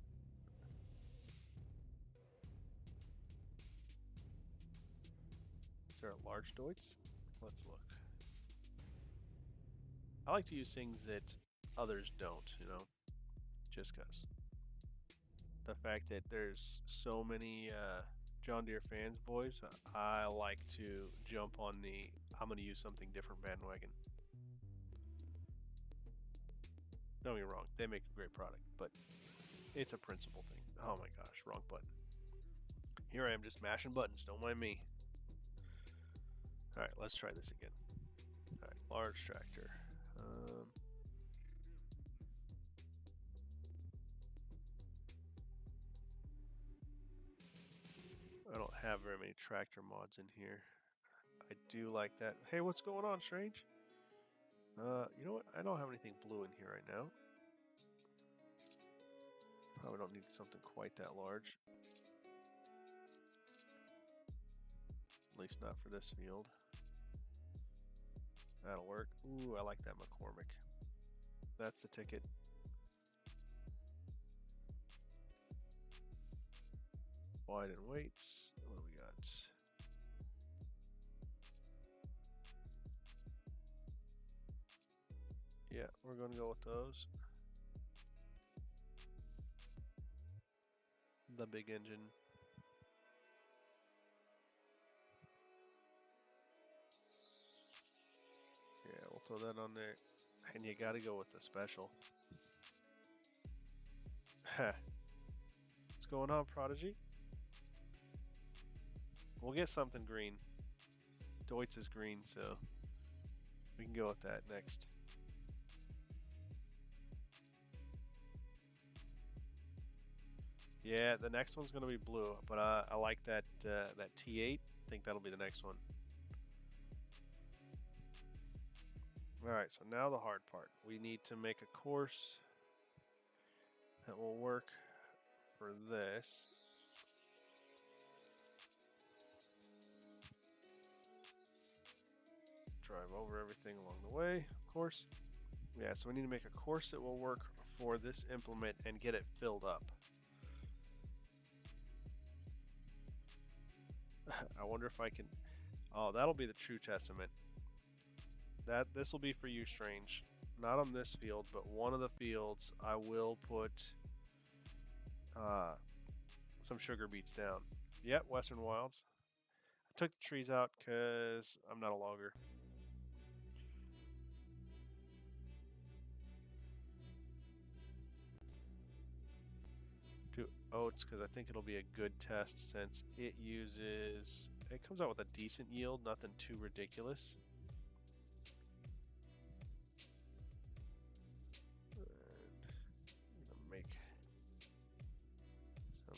Is there a large Deutz? Let's look. I like to use things that others don't, you know, just because. The fact that there's so many John Deere fans, boys, I like to jump on the I'm going to use something different bandwagon. Don't get me wrong, they make a great product, but it's a principle thing. Oh my gosh, wrong button. Here I am just mashing buttons, don't mind me. Alright, let's try this again. Alright, large tractor. I don't have very many tractor mods in here. I do like that. Hey, what's going on, Strange? You know what? I don't have anything blue in here right now. Probably don't need something quite that large. At least not for this field. That'll work. Ooh, I like that McCormick. That's the ticket. Widen weights. What do we got? Yeah, we're going to go with those. The big engine. Yeah, we'll throw that on there. And you got to go with the special. What's going on, Prodigy? We'll get something green. Deutz is green, so we can go with that next. Yeah, the next one's going to be blue, but I like that that T8. I think that'll be the next one. Alright, so now the hard part. We need to make a course that will work for this. Drive over everything along the way, of course. Yeah, so we need to make a course that will work for this implement and get it filled up. I wonder if I can... Oh, that'll be the True Testament. This will be for you, Strange. Not on this field, but one of the fields I will put some sugar beets down. Yep, Western Wilds. I took the trees out because I'm not a logger. Do oats because I think it'll be a good test since it comes out with a decent yield, nothing too ridiculous. Make some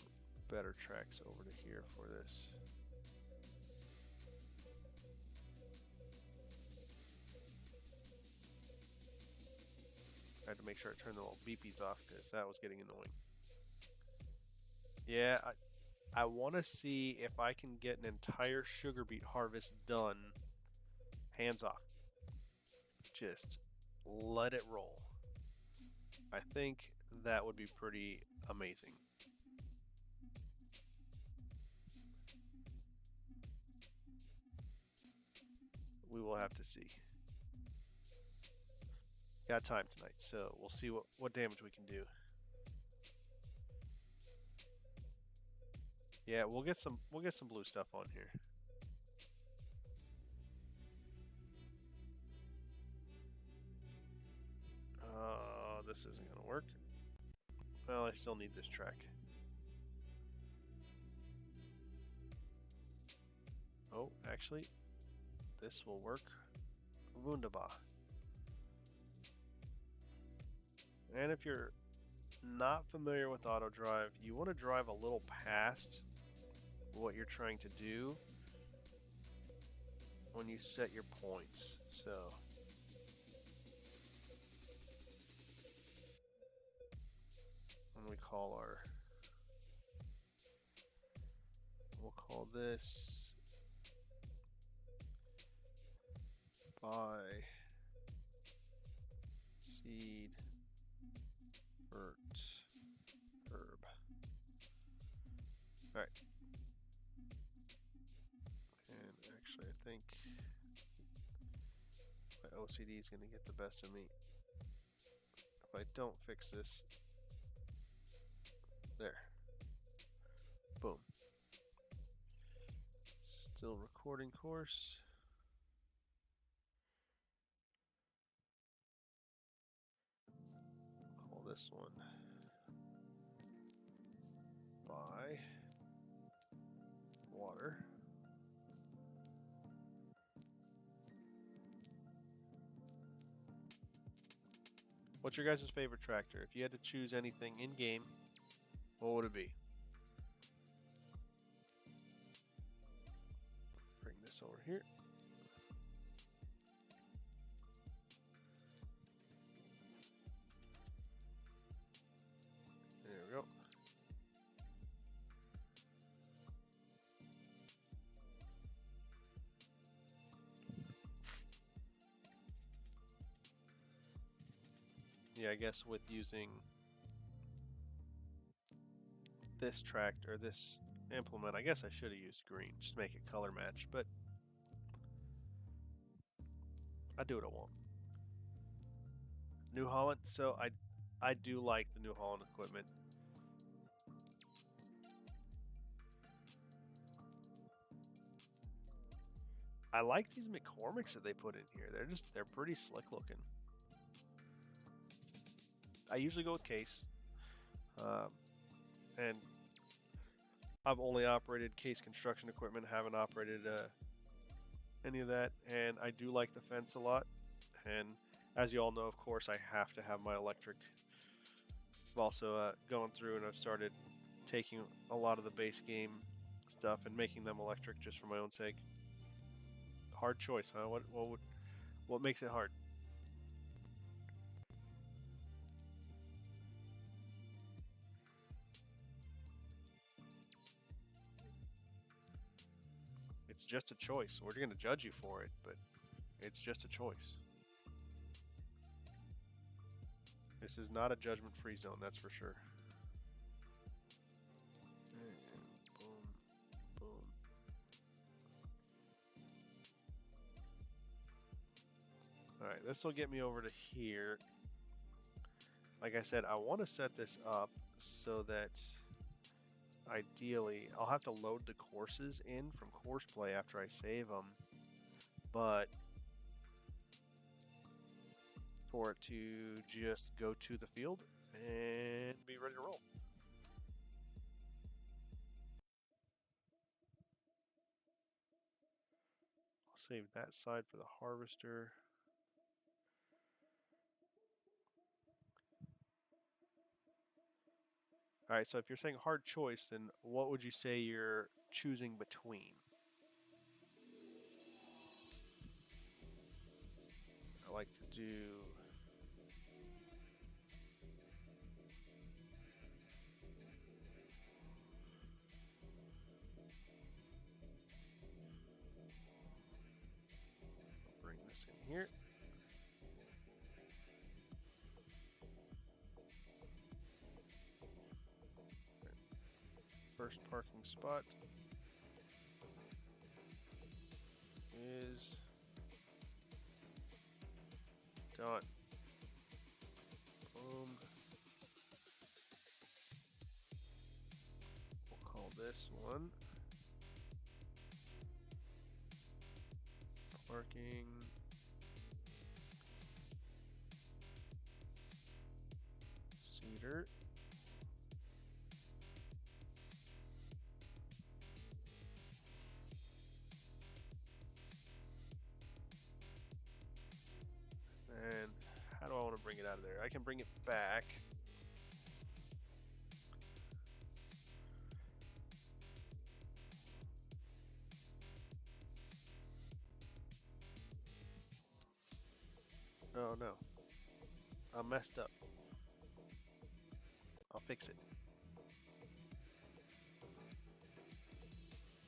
better tracks over to here for this. I had to make sure I turned the little beepies off because that was getting annoying. Yeah, I want to see if I can get an entire sugar beet harvest done hands off. Just let it roll. I think that would be pretty amazing. We will have to see. Got time tonight, so we'll see what damage we can do. Yeah, we'll get some blue stuff on here. This isn't gonna work. Well, I still need this track. Oh, actually, this will work. Wunderbar. And if you're not familiar with Autodrive, you want to drive a little past what you're trying to do when you set your points. So when we call we'll call this buy seed vert herb. All right. And actually, I think if I OCD is going to get the best of me. If I don't fix this. There. Boom. Still recording course. Call this one Buy Water. What's your guys' favorite tractor? If you had to choose anything in game, what would it be? Bring this over here. There we go. Yeah, I guess with using this tractor, this implement, I guess I should have used green, just make it color match, but I do what I want. New Holland, so I do like the New Holland equipment. I like these McCormicks that they put in here. They're pretty slick looking. I usually go with case, and I've only operated case construction equipment, haven't operated any of that, and I do like the fence a lot. And as you all know, of course, I have to have my electric. I've also gone through and I've started taking a lot of the base game stuff and making them electric just for my own sake. Hard choice, huh? What makes it hard? It's just a choice. We're going to judge you for it, but it's just a choice. This is not a judgment-free zone, that's for sure. And boom, boom. Alright, this will get me over to here. Like I said, I want to set this up so that ideally I'll have to load the courses in from Courseplay after I save them, but for it to just go to the field and be ready to roll. I'll save that side for the harvester. All right, so if you're saying hard choice, then what would you say you're choosing between? I like to do... I'll bring this in here. First parking spot is done. Boom. We'll call this one parking cedar. And how do I want to bring it out of there? I can bring it back. Oh no. I messed up. I'll fix it.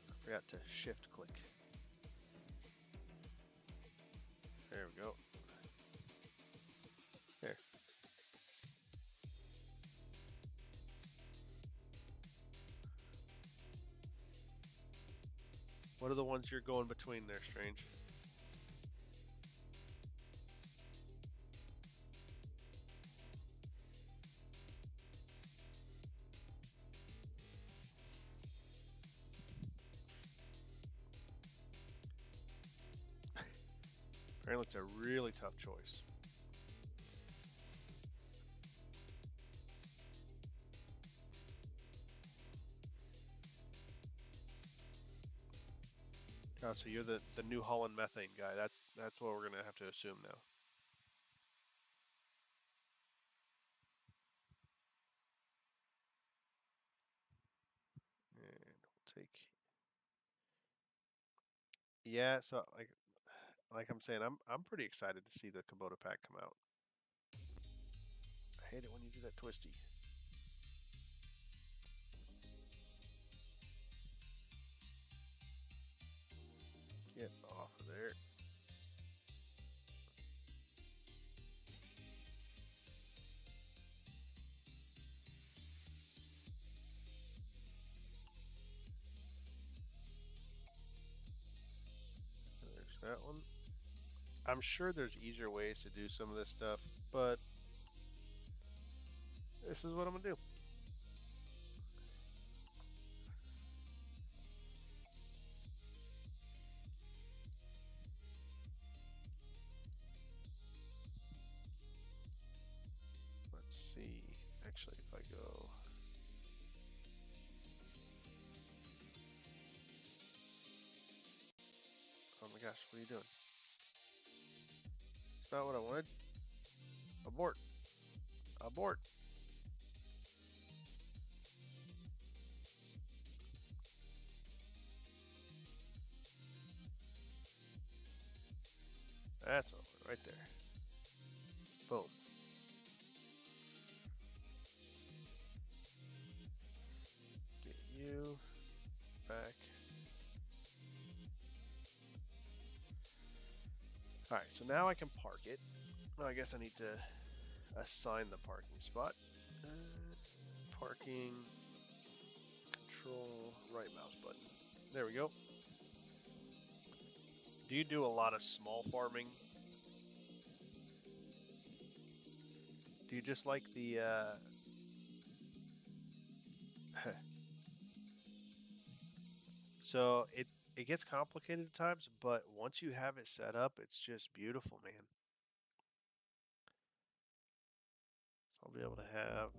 I forgot to shift click. There we go. There. What are the ones you're going between there, Strange? Apparently it's a really tough choice. Oh, so you're the New Holland methane guy. That's what we're gonna have to assume now. And we'll take. Yeah, so like I'm saying, I'm pretty excited to see the Kubota pack come out. I hate it when you do that twisty. Get off of there. There's that one. I'm sure there's easier ways to do some of this stuff, but this is what I'm gonna do. Let's see. Actually, if I go. Oh my gosh, what are you doing? It's not what I wanted. Abort. Abort. That's what I wanted right there. Boom. Get you back. Alright, so now I can park it. Well, I guess I need to assign the parking spot. Parking, control, right mouse button. There we go. Do you do a lot of small farming? Do you just like the So it gets complicated at times, but once you have it set up, it's just beautiful, man. So I'll be able to have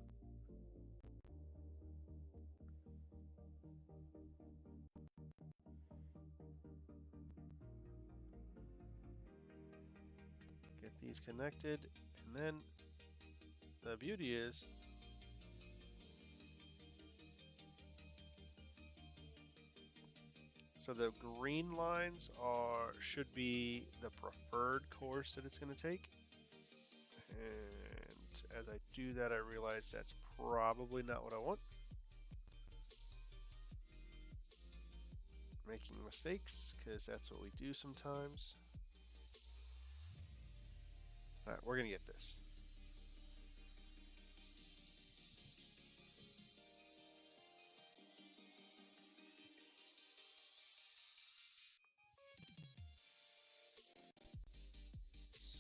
get these connected, and then the beauty is so the green lines should be the preferred course that it's going to take. And as I do that, I realize that's probably not what I want. Making mistakes, because that's what we do sometimes. Alright, we're going to get this.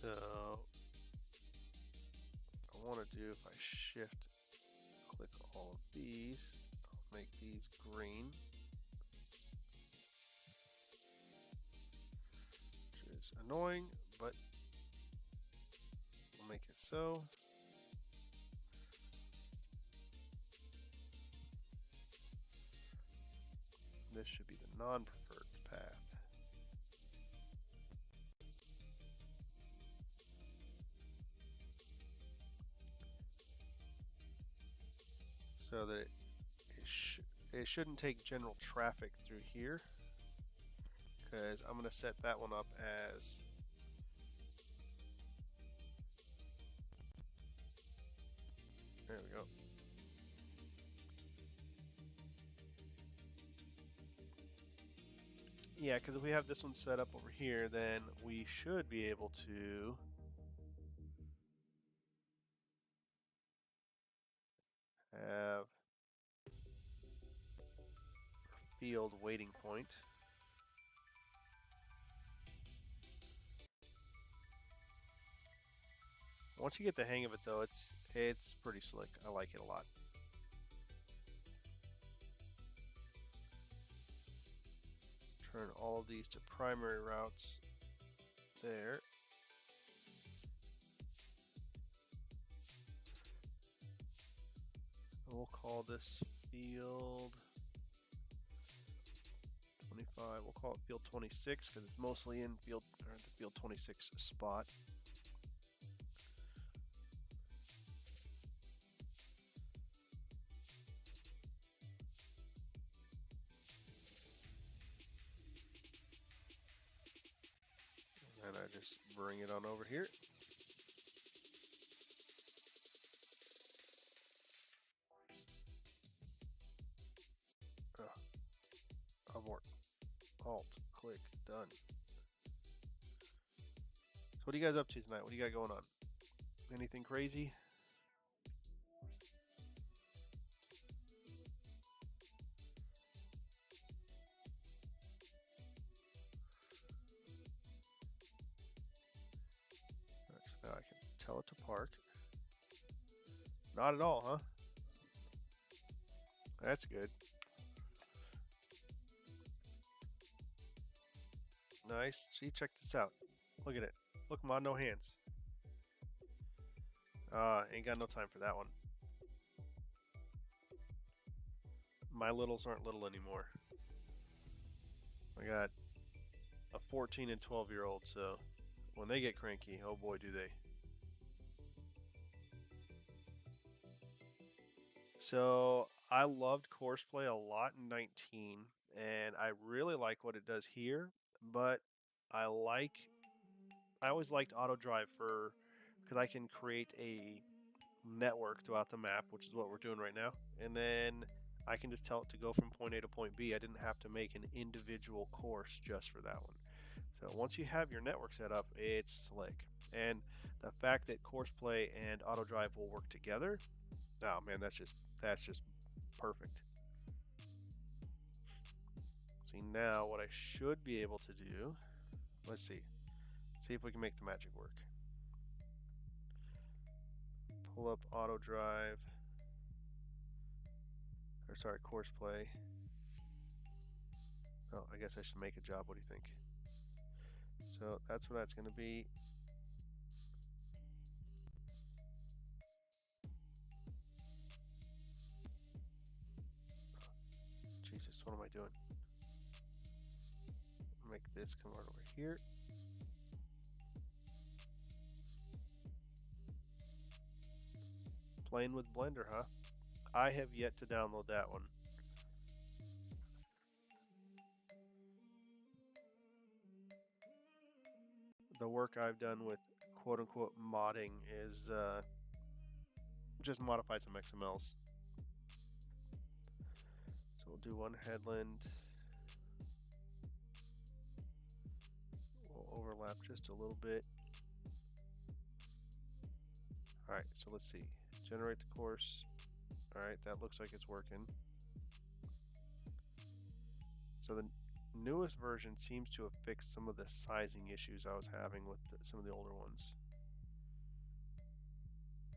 So I want to do, if I shift click all of these, I'll make these green, which is annoying, but we'll make it so. This should be the non-preferred path. So that it shouldn't take general traffic through here, because I'm going to set that one up as there we go. Yeah, because if we have this one set up over here, then we should be able to have field waiting point. Once you get the hang of it, though, it's pretty slick. I like it a lot. Turn all of these to primary routes there. we'll call this field 25. We'll call it field 26 because it's mostly in the field 26 spot. And I just bring it on over here. Abort. Alt. Click. Done. So what are you guys up to tonight? What do you got going on? Anything crazy? Right, so now I can tell it to park. Not at all, huh? That's good. Nice. See, check this out. Look at it. Look, Ma, no hands. Ain't got no time for that one. My littles aren't little anymore. I got a 14 and 12-year-old, so when they get cranky, oh boy, do they. So I loved Courseplay a lot in 19, and I really like what it does here, but I always liked AutoDrive because I can create a network throughout the map, which is what we're doing right now, and then I can just tell it to go from point A to point B. I didn't have to make an individual course just for that one. So once you have your network set up, it's slick. And the fact that Courseplay and AutoDrive will work together, oh man, that's just perfect. See, now what I should be able to do, let's see if we can make the magic work. Pull up AutoDrive, or sorry, Courseplay. Oh, I guess I should make a job. What do you think? So that's what that's going to be. Jesus, what am I doing? Make this come right over here. Playing with Blender, huh? I have yet to download that one. The work I've done with quote-unquote modding is just modify some XMLs. So we'll do one headland. We'll overlap just a little bit. Alright, so let's see. Generate the course. Alright, that looks like it's working. So the newest version seems to have fixed some of the sizing issues I was having with some of the older ones.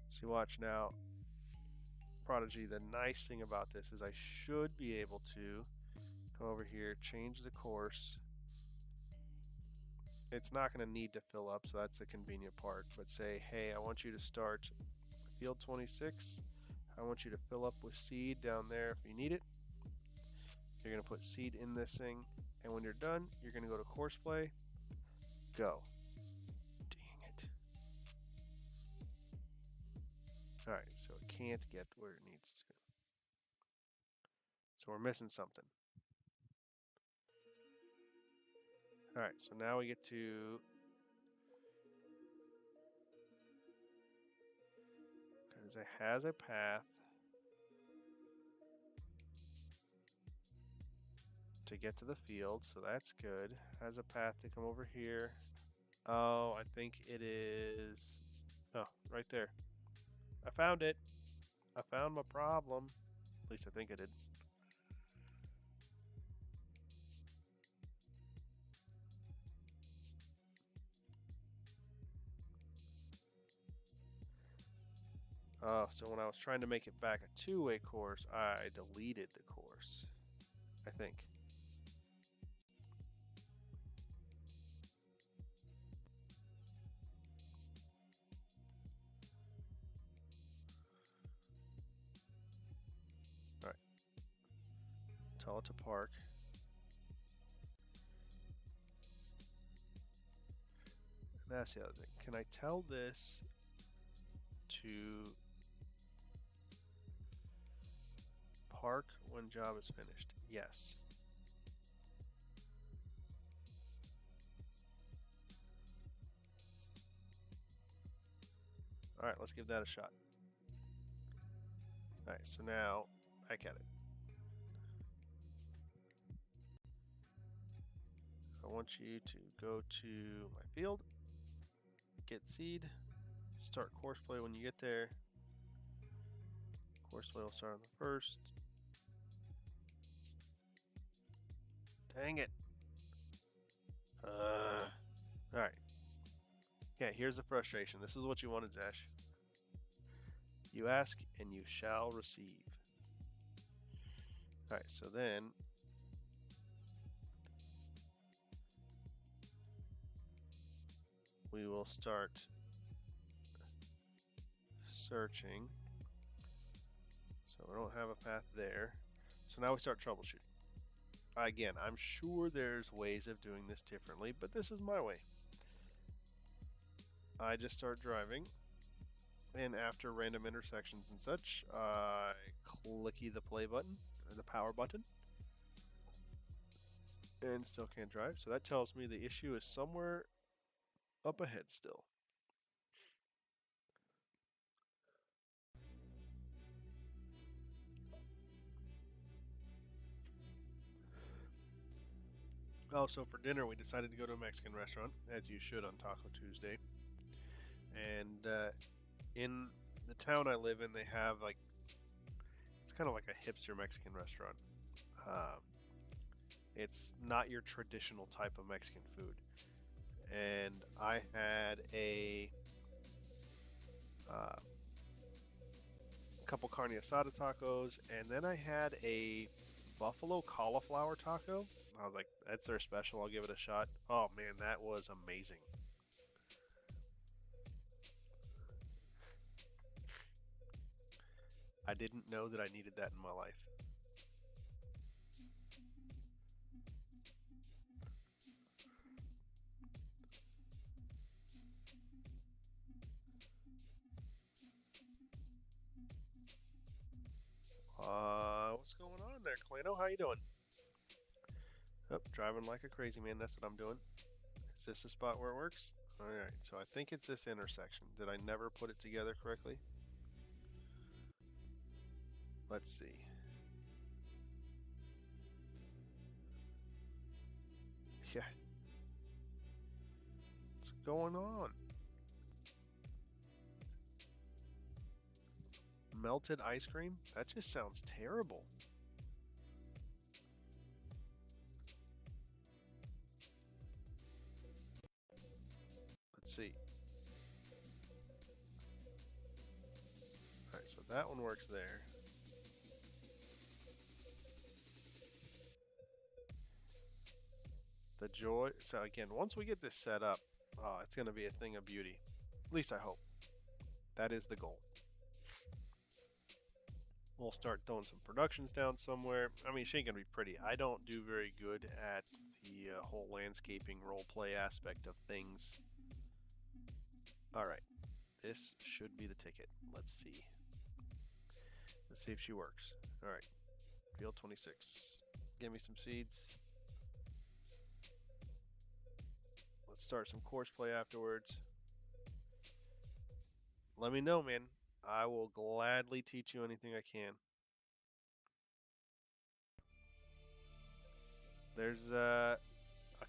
See, watch now. Prodigy, the nice thing about this is I should be able to come over here, change the course. It's not going to need to fill up, so that's the convenient part. But say, hey, I want you to start field 26. I want you to fill up with seed down there if you need it. You're going to put seed in this thing, and when you're done, you're going to go to Courseplay. Go. Dang it. Alright, so it can't get where it needs to. So we're missing something. Alright, so now we get to because it has a path to get to the field, so that's good. Has a path to come over here. Oh, I think it is. Oh, right there. I found it. I found my problem. At least I think I did. Oh, so when I was trying to make it back a two-way course, I deleted the course, I think. Tell it to park. And that's the other thing. Can I tell this to park when job is finished? Yes. All right, let's give that a shot. All right, so now back at it. I want you to go to my field, get seed, start Courseplay when you get there. Courseplay will start on the 1st. Dang it. All right. Yeah, here's the frustration. This is what you wanted, Zash. You ask and you shall receive. All right, so then we will start searching. So we don't have a path there. So now we start troubleshooting. Again, I'm sure there's ways of doing this differently, but this is my way. I just start driving, and after random intersections and such, I clicky the play button, or the power button, and still can't drive. So that tells me the issue is somewhere up ahead still. Also, for dinner, we decided to go to a Mexican restaurant, as you should on Taco Tuesday. And in the town I live in, they have it's kind of like a hipster Mexican restaurant. It's not your traditional type of Mexican food. And I had a couple carne asada tacos, and then I had a buffalo cauliflower taco. I was like, that's their special. I'll give it a shot. Oh man, that was amazing. I didn't know that I needed that in my life. What's going on there, Clano? How you doing? Oh, driving like a crazy man. That's what I'm doing. Is this the spot where it works? Alright, so I think it's this intersection. Did I never put it together correctly? Let's see. Yeah. What's going on? Melted ice cream? That just sounds terrible. Let's see. Alright, so that one works there. The joy. So again, once we get this set up, it's going to be a thing of beauty. At least I hope. That is the goal. We'll start throwing some productions down somewhere. I mean, she ain't going to be pretty. I don't do very good at the whole landscaping role play aspect of things. Alright. This should be the ticket. Let's see. Let's see if she works. Alright. Field 26. Give me some seeds. Let's start some Courseplay afterwards. Let me know, man. I will gladly teach you anything I can. There's a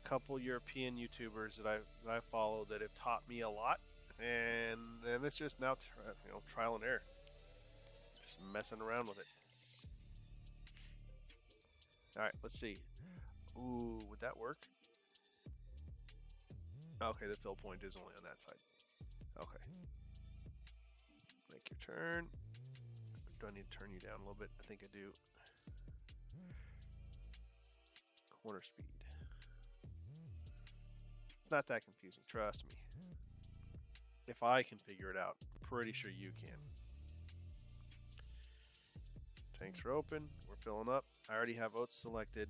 couple European YouTubers that I follow that have taught me a lot, and it's just now trial and error, just messing around with it. All right, let's see. Ooh, would that work? Okay, the fill point is only on that side. Okay. Make your turn. Do I need to turn you down a little bit? I think I do. Corner speed. It's not that confusing, trust me. If I can figure it out, pretty sure you can. Tanks are open. We're filling up. I already have oats selected.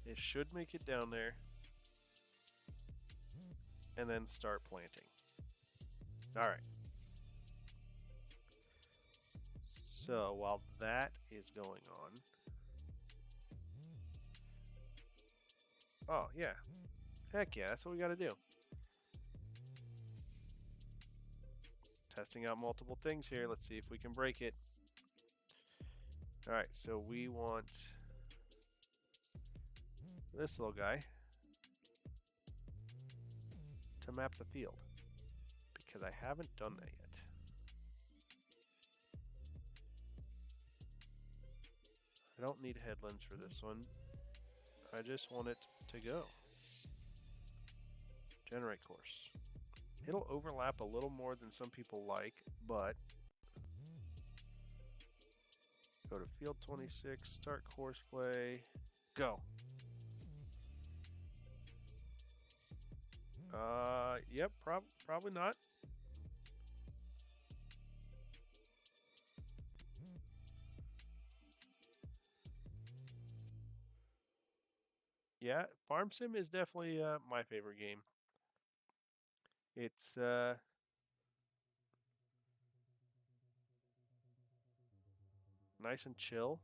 It should make it down there. And then start planting. Alright. So while that is going on. Oh, yeah. Heck yeah, that's what we gotta do. Testing out multiple things here. Let's see if we can break it. Alright, so we want this little guy to map the field. Because I haven't done that yet. I don't need headlands for this one. I just want it to go. Generate course. It'll overlap a little more than some people like, but go to field 26, start courseplay, go. Yep, probably not. Yeah, Farm Sim is definitely my favorite game. It's nice and chill.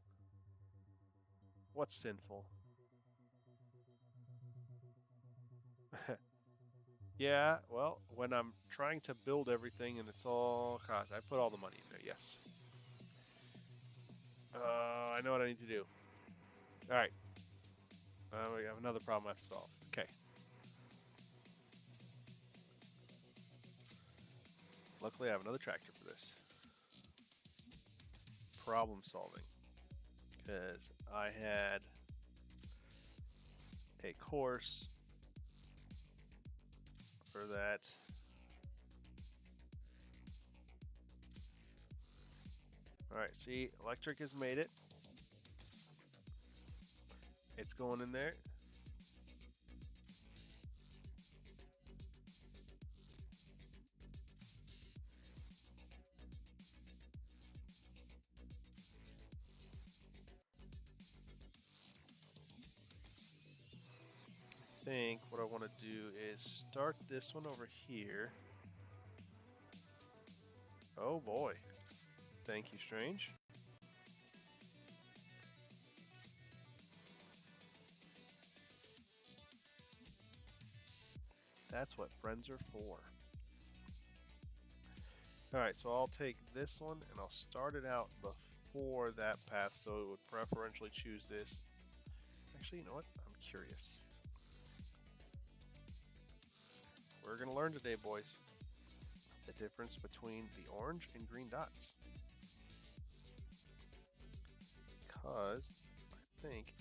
What's sinful? Yeah, well, when I'm trying to build everything and it's all cost, I put all the money in there, yes. I know what I need to do. Alright. We have another problem I have to solve. Okay. Luckily, I have another tractor for this. Problem solving. Because I had a course for that. Alright, see, electric has made it. It's going in there. I think what I want to do is start this one over here. Oh boy. Thank you, Strange. That's what friends are for. Alright, so I'll take this one and I'll start it out before that path, so it would preferentially choose this. Actually, you know what? I'm curious. We're going to learn today, boys, the difference between the orange and green dots. Because I think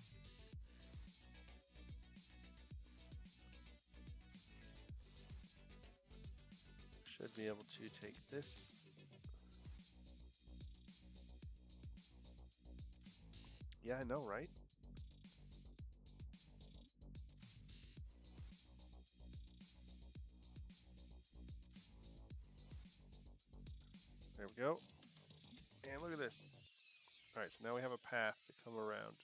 should be able to take this. Yeah, I know, right? There we go. And look at this. Alright, so now we have a path to come around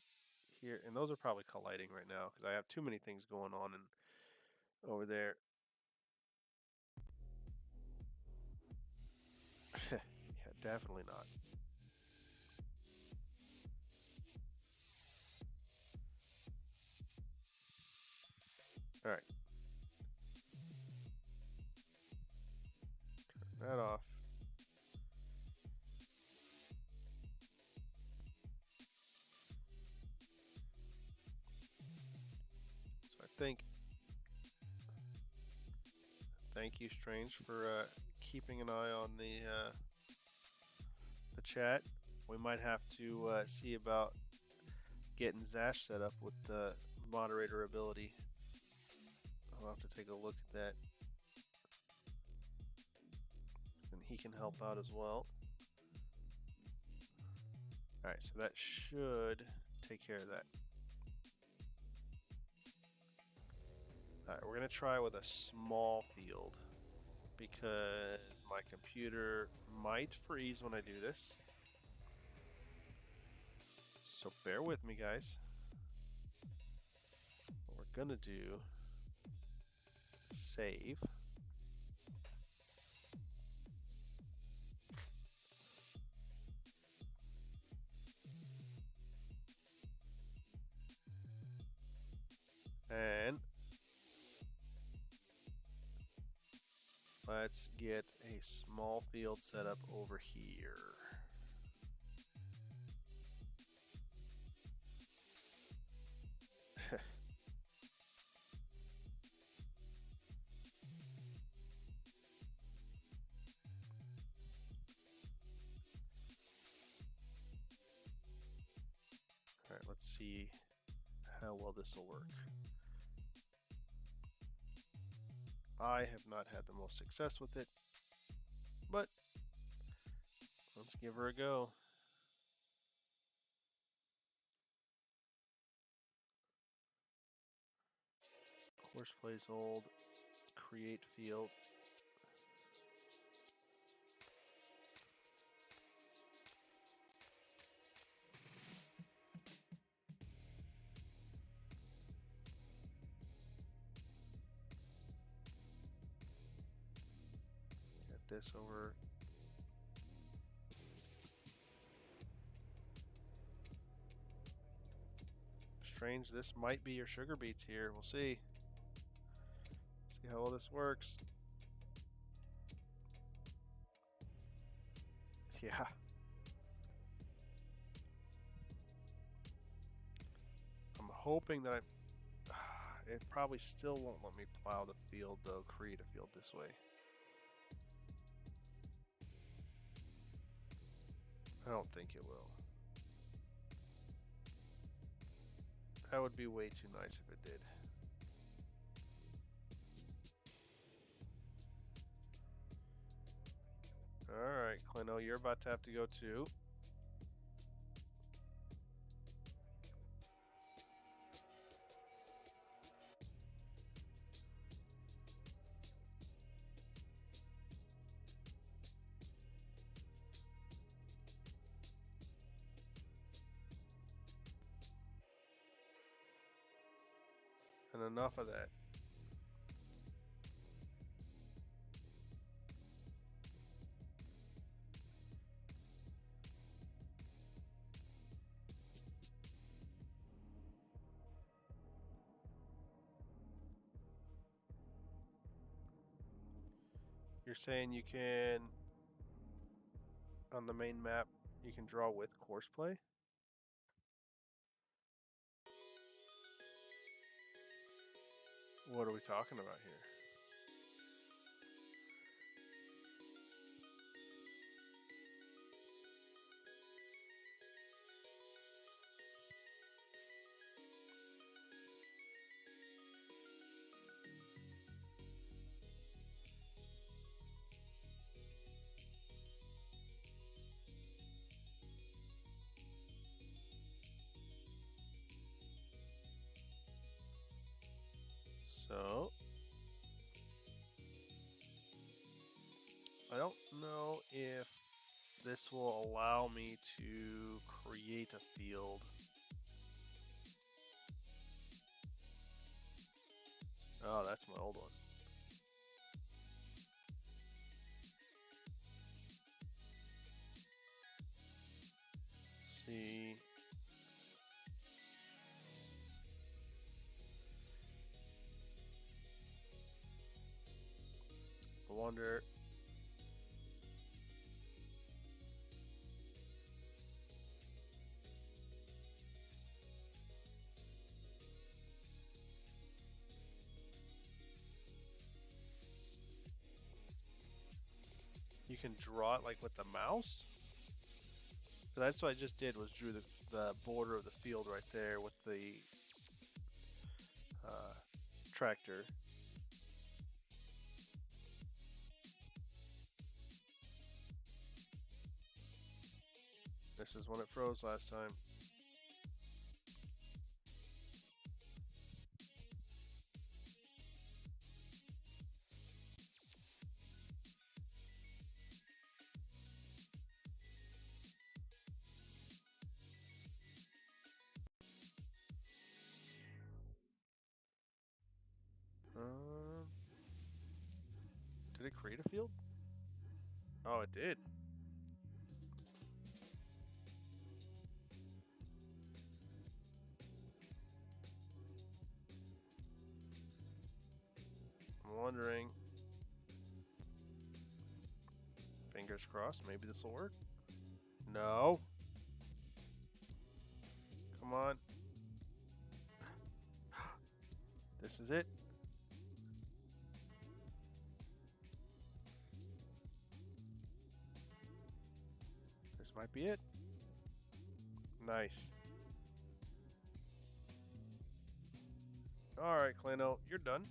here. And those are probably colliding right now because I have too many things going on and over there. Yeah, definitely not. Alright. Turn that off. So I think, thank you, Strange, for keeping an eye on the chat. We might have to see about getting Zash set up with the moderator ability. I'll have to take a look at that. And he can help out as well. Alright, so that should take care of that. Alright, we're going to try with a small field because my computer might freeze when I do this. So bear with me, guys. What we're gonna do, save. And let's get a small field set up over here. Alright, let's see how well this will work. I have not had the most success with it, but let's give her a go. Courseplay's old, create field. Get this over. Strange, this might be your sugar beets here. We'll see. See how well this works. Yeah. I'm hoping that it probably still won't let me plow the field though, create a field this way. I don't think it will. That would be way too nice if it did. Alright, Clino, you're about to have to go too. And enough of that. You're saying you can, on the main map, you can draw with Courseplay? What are we talking about here? So, I don't know if this will allow me to create a field. Oh, that's my old one. See. I wonder. You can draw it like with the mouse? So that's what I just did, was drew the border of the field right there with the tractor. This is when it froze last time. it create a field? Oh, it did. I'm wondering. Fingers crossed, maybe this will work. No. Come on. This is it. This might be it. Nice. Alright, Clino, you're done.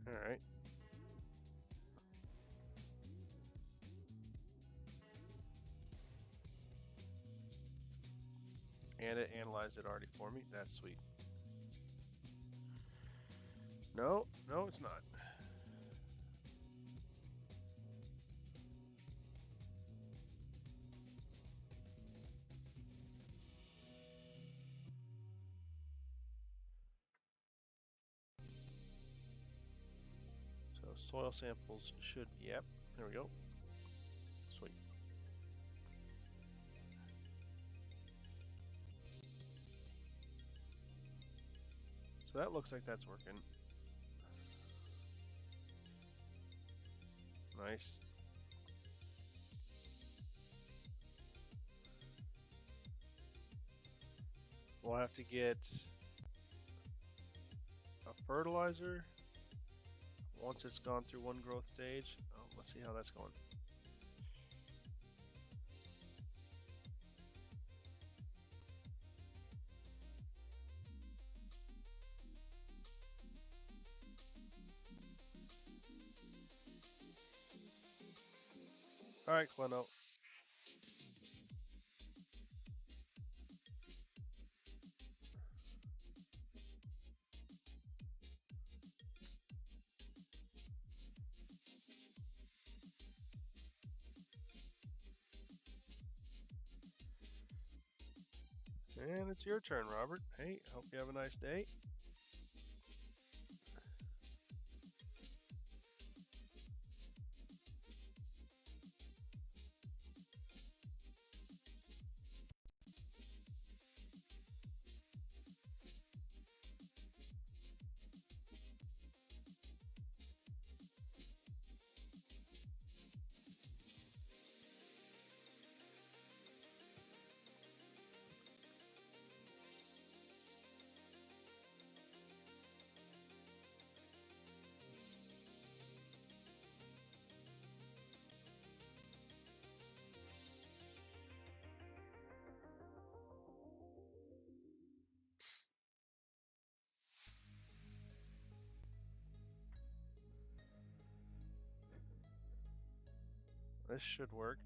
Alright. And it analyzed it already for me. That's sweet. No, no, it's not. So soil samples should, yep, there we go. Sweet. So that looks like that's working. Nice. We'll have to get a fertilizer once it's gone through one growth stage. Oh, let's see how that's going. Alright, Clino. And it's your turn, Robert. Hey, hope you have a nice day. This should work.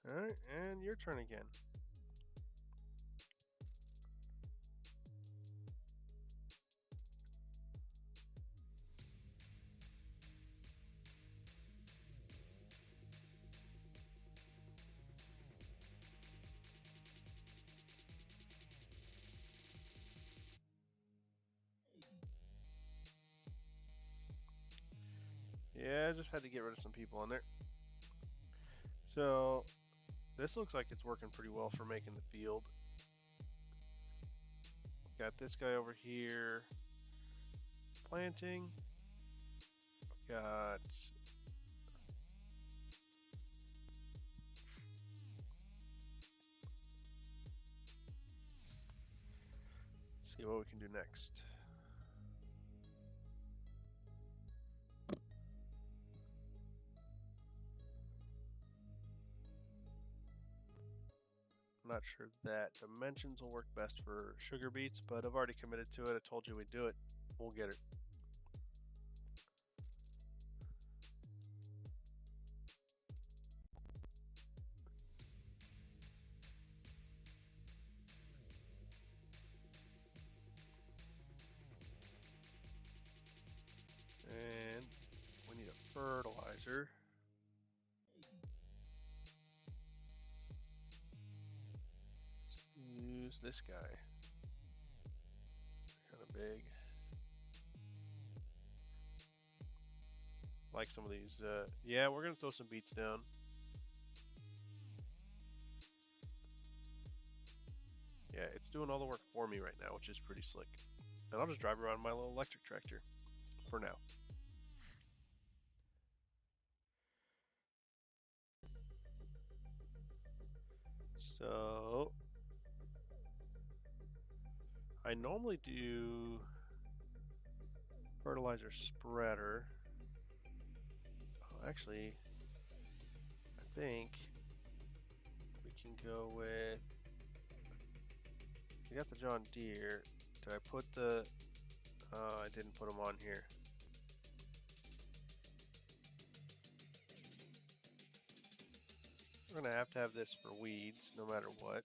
Alright, and your turn again. Yeah, I just had to get rid of some people in there. So, this looks like it's working pretty well for making the field. Got this guy over here planting. Got See what we can do next. I'm not sure that dimensions will work best for sugar beets, but I've already committed to it. I told you we'd do it. We'll get it. And we need a fertilizer. Use this guy. Kind of big. Like some of these. Yeah, we're gonna throw some beets down. Yeah, it's doing all the work for me right now, which is pretty slick. And I'll just drive around my little electric tractor for now. So I normally do fertilizer spreader. Oh, actually, I think we can go with. We got the John Deere. Did I put the? I didn't put them on here. We're gonna have to have this for weeds, no matter what.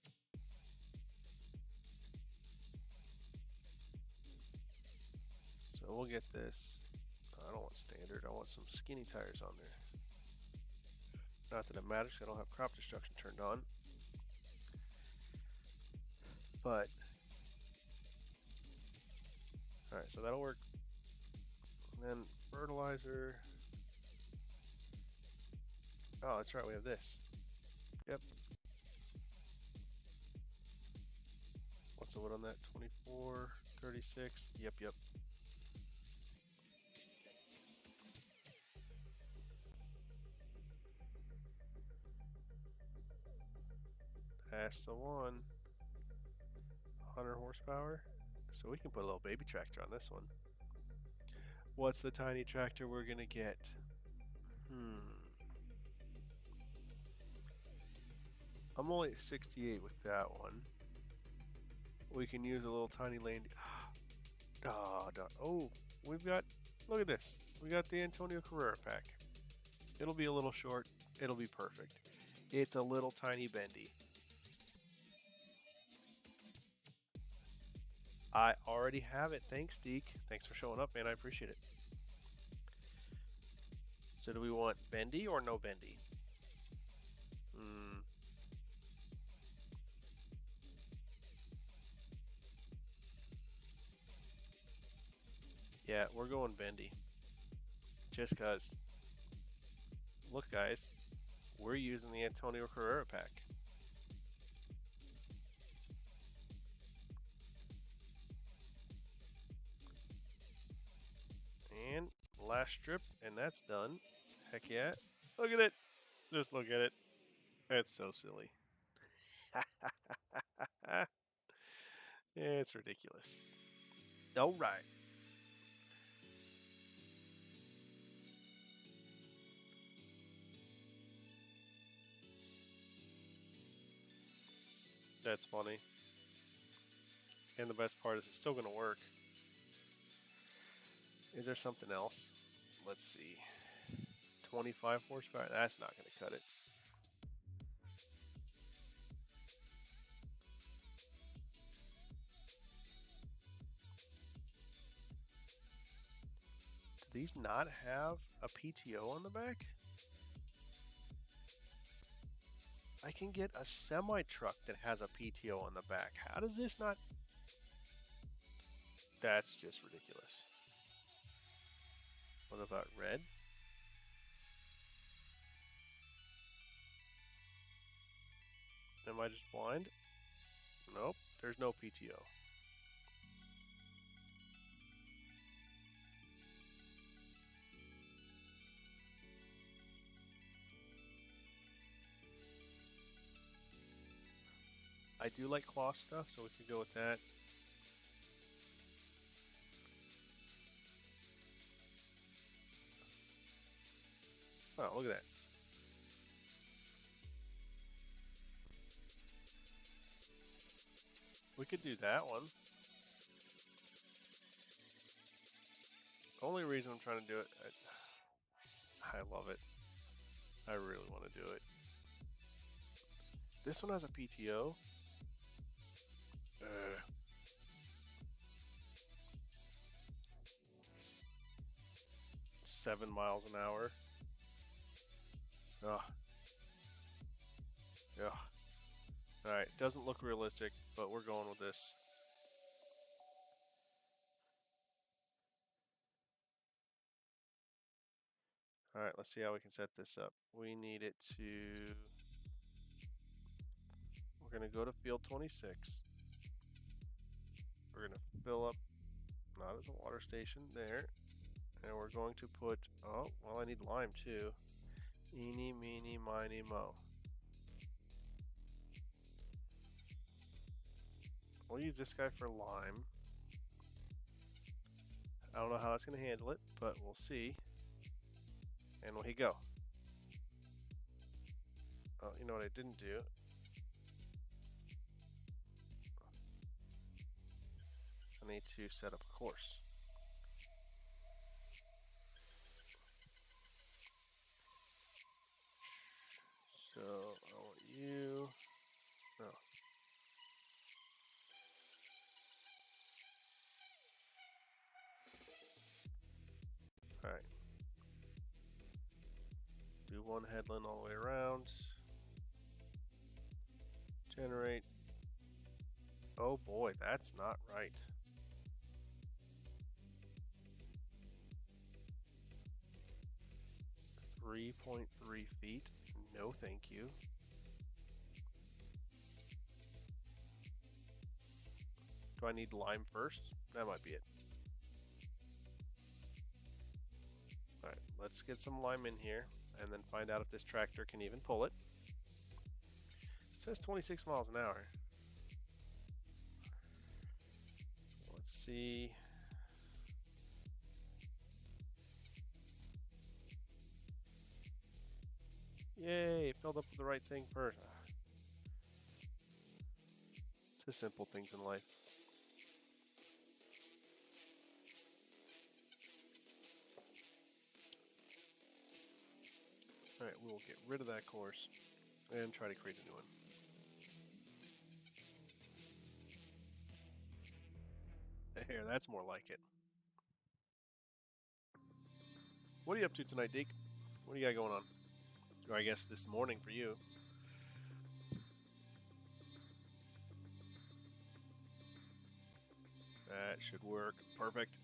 So we'll get this. I don't want standard. I want some skinny tires on there. Not that it matters. I don't have crop destruction turned on. But all right, so that'll work. And then fertilizer. Oh, that's right. We have this. Yep. What's the wood on that? 24, 36. Yep. That's the one. 100 horsepower. So we can put a little baby tractor on this one. What's the tiny tractor we're gonna get? I'm only at 68 with that one. We can use a little tiny lane. Oh, we've got, look at this. We got the Antonio Carrera pack. It'll be a little short. It'll be perfect. It's a little tiny bendy. I already have it. Thanks, Deke. Thanks for showing up, man. I appreciate it. So do we want bendy or no bendy? Yeah, we're going bendy. Just cause. Look, guys. We're using the Antonio Carrera pack. And last strip, and that's done. Heck yeah. Look at it. Just look at it. It's so silly. It's ridiculous. All right. That's funny. And the best part is it's still going to work. Is there something else? Let's see. 25 horsepower. That's not going to cut it. Do these not have a PTO on the back? I can get a semi-truck that has a PTO on the back. How does this not? That's just ridiculous. What about red? Am I just blind? Nope, there's no PTO. I do like cloth stuff, so we could go with that. Oh, look at that. We could do that one. Only reason I'm trying to do it, I love it. I really want to do it. This one has a PTO. 7 miles an hour. Ugh. Ugh. Alright, doesn't look realistic, but we're going with this. Alright, let's see how we can set this up. We need it to... We're going to go to field 26. We're going to fill up, not at the water station, there. And we're going to put, oh, well, I need lime too. Eeny, meeny, miny, mo. We'll use this guy for lime. I don't know how that's going to handle it, but we'll see. And we go. Oh, you know what I didn't do? I need to set up a course. So I want you. No. All right. Do one headland all the way around. Generate. Oh boy, that's not right. 3.3 feet. No, thank you. Do I need lime first? That might be it. Alright, let's get some lime in here and then find out if this tractor can even pull it. It says 26 miles an hour. Let's see. Yay, it filled up with the right thing first. It's the simple things in life. Alright, we will get rid of that course and try to create a new one. There, that's more like it. What are you up to tonight, Deke? What do you got going on? Or I guess this morning for you. That should work. Perfect.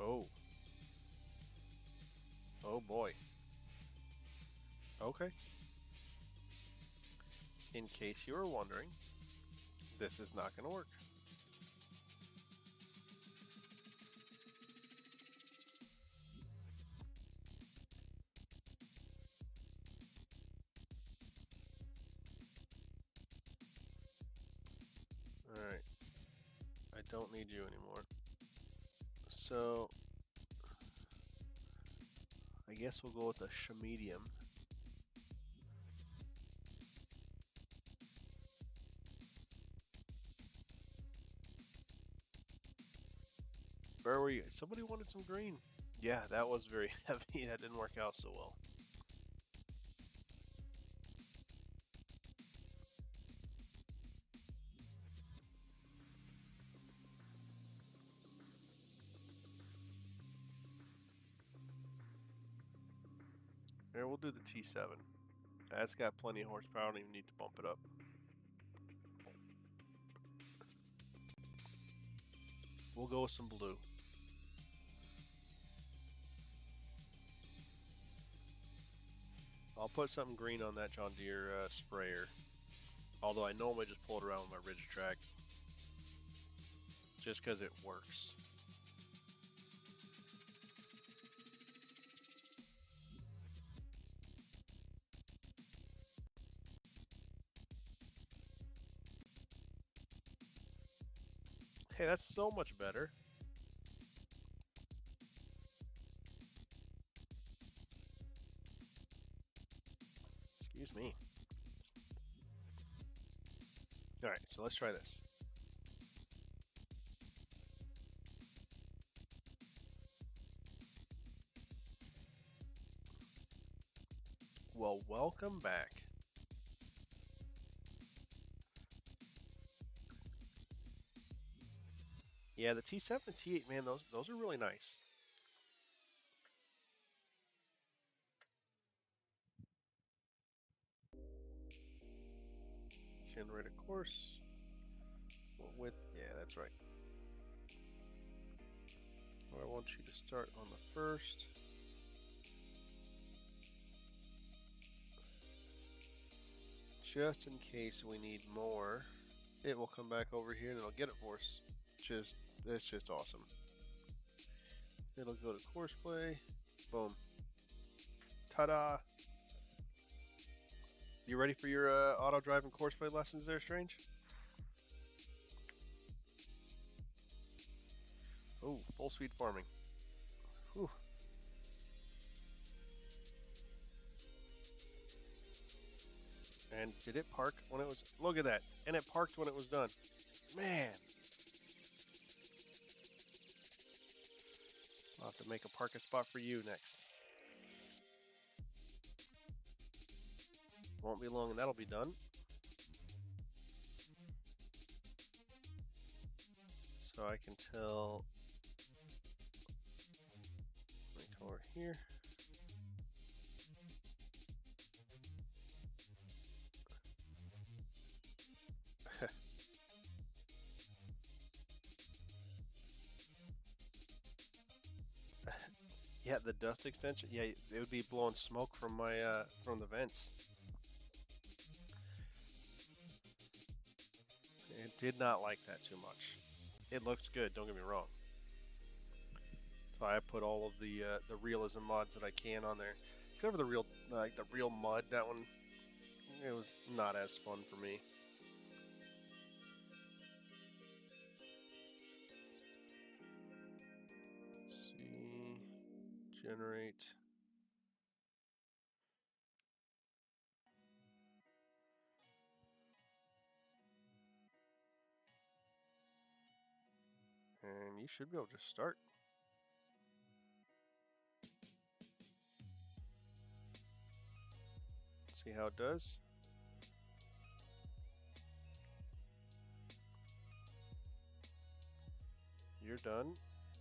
Oh. Oh boy. Okay. In case you were wondering, this is not going to work. Alright. I don't need you anymore. So, I guess we'll go with the medium. Where were you? Somebody wanted some green. Yeah, that was very heavy. That didn't work out so well. Here, we'll do the T7. That's got plenty of horsepower. I don't even need to bump it up. We'll go with some blue. I'll put something green on that John Deere sprayer. Although I normally just pull it around with my rigid track. Just because it works. Hey, that's so much better. Excuse me. All right, so let's try this. Well, welcome back. Yeah, the T7 and T8, man, those are really nice. Generate a course. What width? Yeah, that's right. Well, I want you to start on the first. Just in case we need more, it will come back over here and it'll get it for us. It's just awesome. It'll go to Courseplay. Boom. Ta-da! You ready for your auto drive and Courseplay lessons there, Strange? Oh, full speed farming. Whew. And did it park when it was... Look at that. And it parked when it was done. Man. I'll have to make a parking spot for you next. Won't be long and that'll be done. So I can tell... Let me come over here. Yeah, the dust extension. Yeah, it would be blowing smoke from my from the vents. It did not like that too much. It looks good. Don't get me wrong. So I put all of the realism mods that I can on there, except for the real mud. That one, it was not as fun for me. Generate. And you should be able to start. See how it does. You're done.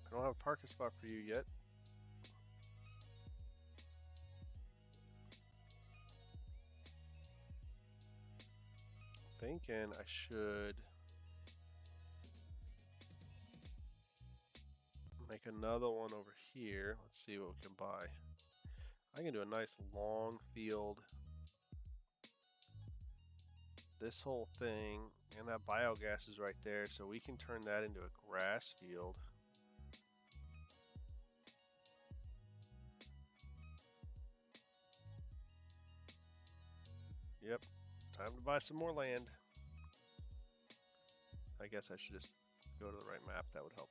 I don't have a parking spot for you yet. Thinking I should make another one over here. Let's see what we can buy. I can do a nice long field. This whole thing, and that biogas is right there, so we can turn that into a grass field. Yep, time to buy some more land. I guess I should just go to the right map. That would help.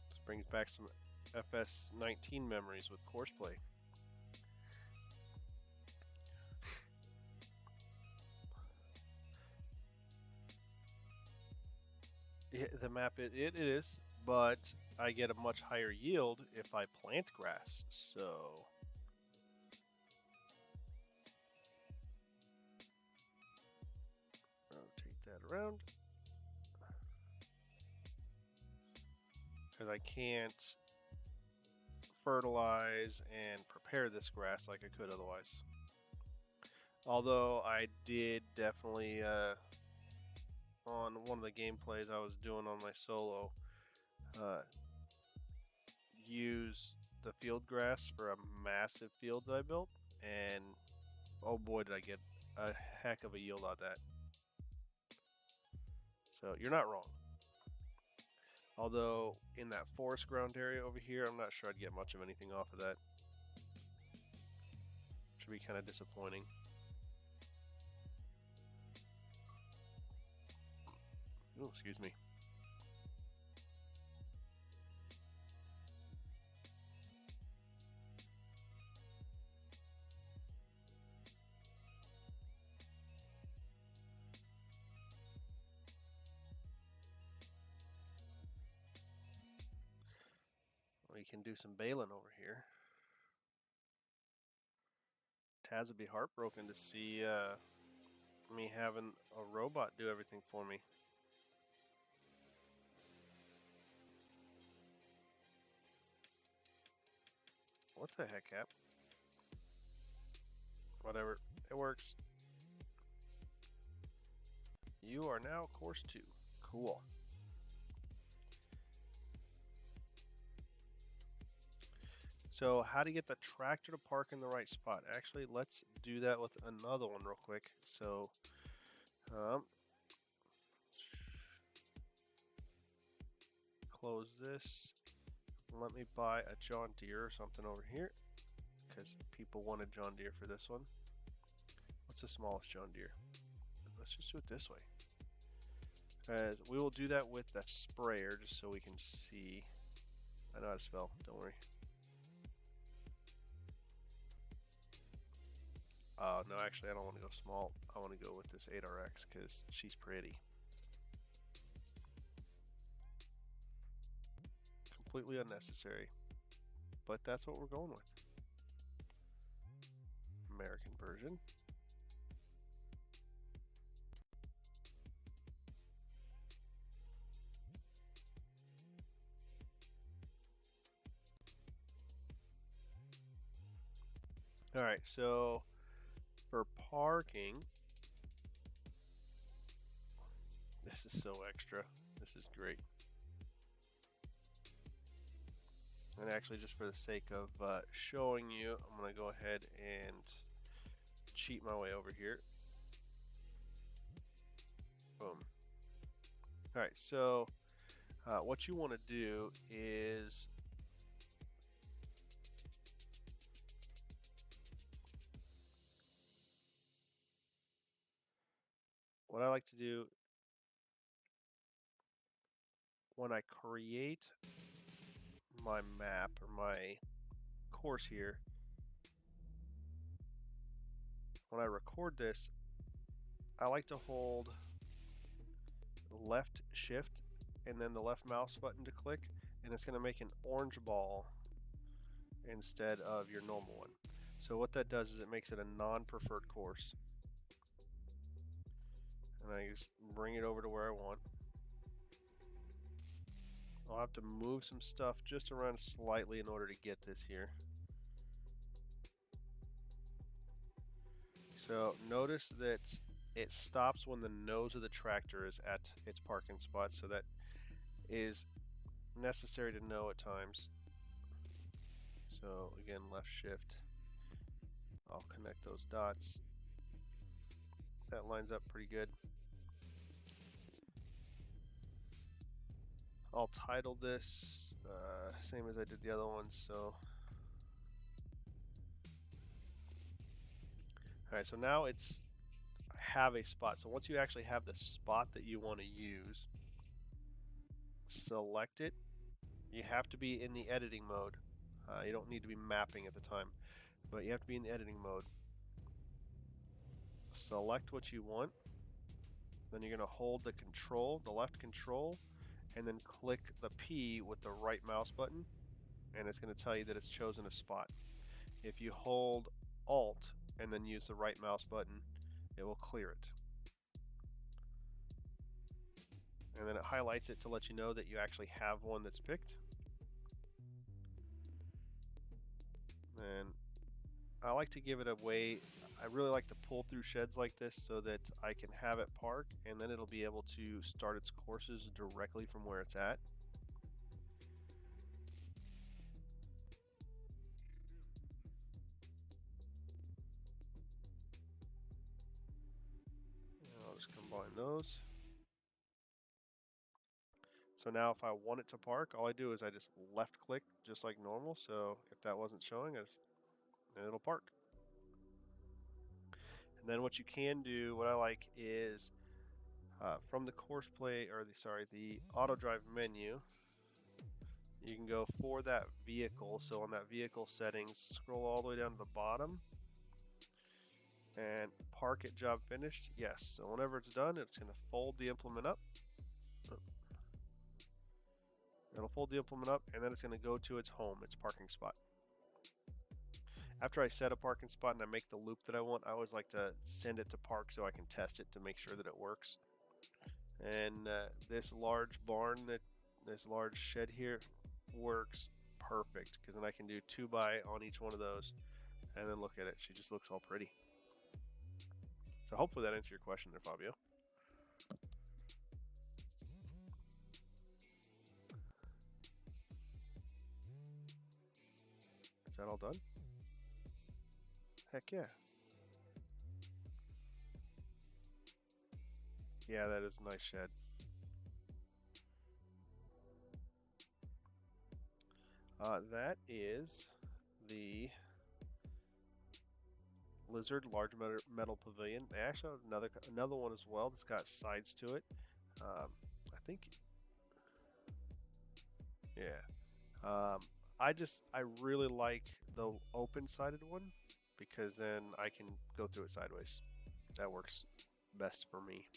This brings back some FS19 memories with Courseplay. The map, it is, but I get a much higher yield if I plant grass, so... Rotate that around. Because I can't fertilize and prepare this grass like I could otherwise. Although I did definitely... on one of the gameplays I was doing on my solo, use the field grass for a massive field that I built, and oh boy did I get a heck of a yield out of that. So you're not wrong. Although in that forest ground area over here, I'm not sure I'd get much of anything off of that. Should be kind of disappointing. Oh, excuse me. We can do some baling over here. Taz would be heartbroken to see me having a robot do everything for me. What the heck, Cap? Whatever, it works. You are now course 2. Cool. So how to get the tractor to park in the right spot? Actually, let's do that with another one real quick. So close this. Let me buy a John Deere or something over here, because people wanted John Deere for this one. What's the smallest John Deere? Let's just do it this way. As we will do that with the sprayer, just so we can see. I know how to spell, don't worry. No, actually I don't want to go small. I want to go with this 8RX because she's pretty. Completely unnecessary, but that's what we're going with. American version. All right, so for parking, this is so extra. This is great. And actually, just for the sake of showing you, I'm going to go ahead and cheat my way over here. Boom. All right, so what you want to do is what I like to do when I create my map or my course here, when I record this, I like to hold left shift and then the left mouse button to click, and it's going to make an orange ball instead of your normal one. So what that does is it makes it a non-preferred course. And I just bring it over to where I want. I'll have to move some stuff just around slightly in order to get this here. So notice that it stops when the nose of the tractor is at its parking spot, so that is necessary to know at times. So again, left shift. I'll connect those dots. That lines up pretty good. I'll title this same as I did the other one. So alright, so now it's have a spot. So once you actually have the spot that you want to use, select it. You have to be in the editing mode. You don't need to be mapping at the time, but you have to be in the editing mode. Select what you want. Then you're going to hold the control, the left control, and then click the P with the right mouse button, and it's going to tell you that it's chosen a spot. If you hold Alt and then use the right mouse button, it will clear it. And then it highlights it to let you know that you actually have one that's picked. And I like to give it a way. I really like to pull through sheds like this so that I can have it park, and then it'll be able to start its courses directly from where it's at. find those. So now if I want it to park, all I do is I just left click just like normal. So if that wasn't showing, and it'll park. And then what you can do, what I like is from the Courseplay, or the AutoDrive menu, you can go for that vehicle. So on that vehicle settings, scroll all the way down to the bottom and park at job finished. Yes. So whenever it's done, it's going to fold the implement up. It'll fold the implement up, and then it's going to go to its home, its parking spot. After I set a parking spot and I make the loop that I want, I always like to send it to park so I can test it to make sure that it works. And this large barn, this large shed here, works perfect, because then I can do 2x on each one of those, and then look at it. She just looks all pretty. So hopefully that answered your question there, Fabio. Is that all done? Heck yeah. Yeah, that is a nice shed. That is the Lizard large metal pavilion. They actually have another one as well that's got sides to it. I think, yeah. I really like the open-sided one, because then I can go through it sideways. That works best for me.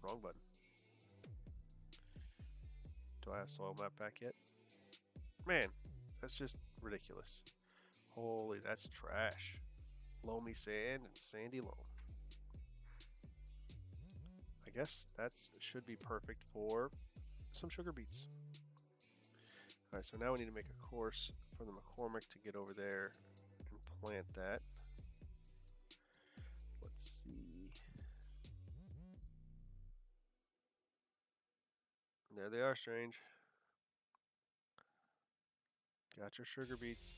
Wrong button. Do I have soil map back yet? Man, that's just ridiculous. Holy, that's trash. Loamy sand and sandy loam. I guess that should be perfect for some sugar beets. Alright, so now we need to make a course for the McCormick to get over there and plant that. Let's see. There they are, Strange. Got your sugar beets.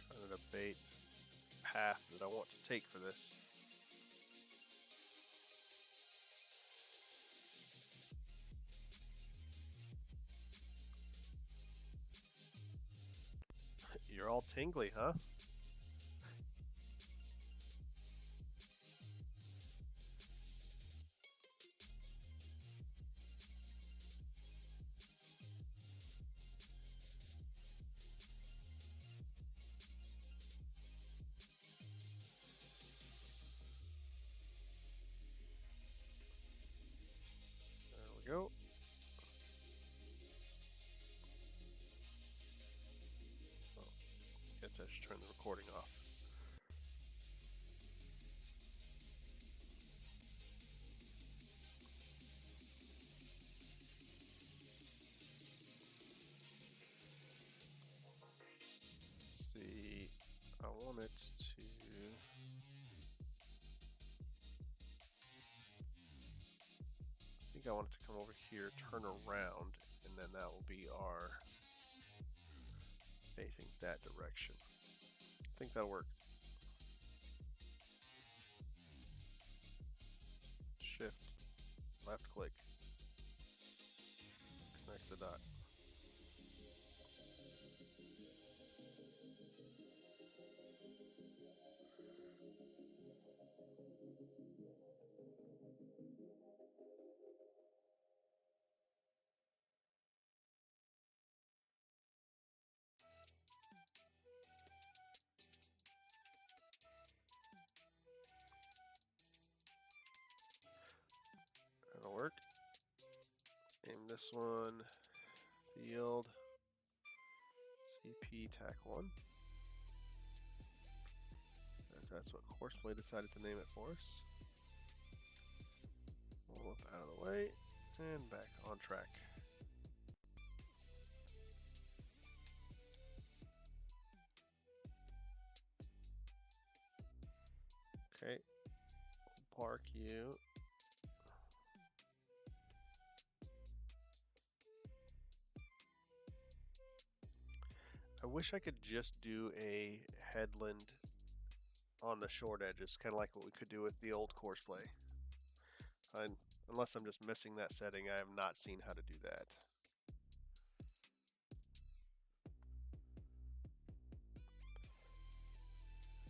Trying to debate the path that I want to take for this. You're all tingly, huh? There we go. Oh, guess I should turn the recording off. See, I want it to. I think I want it to come over here, turn around, and then that will be our facing that direction. I think that'll work. Shift, left click, connect the dot. That'll work. Name this one field CP tack 1. That's what Courseplay decided to name it for us. We'll up out of the way and back on track. Okay, we'll park you. I wish I could just do a headland on the short edges, kind of like what we could do with the old Courseplay. Unless I'm just missing that setting, I have not seen how to do that.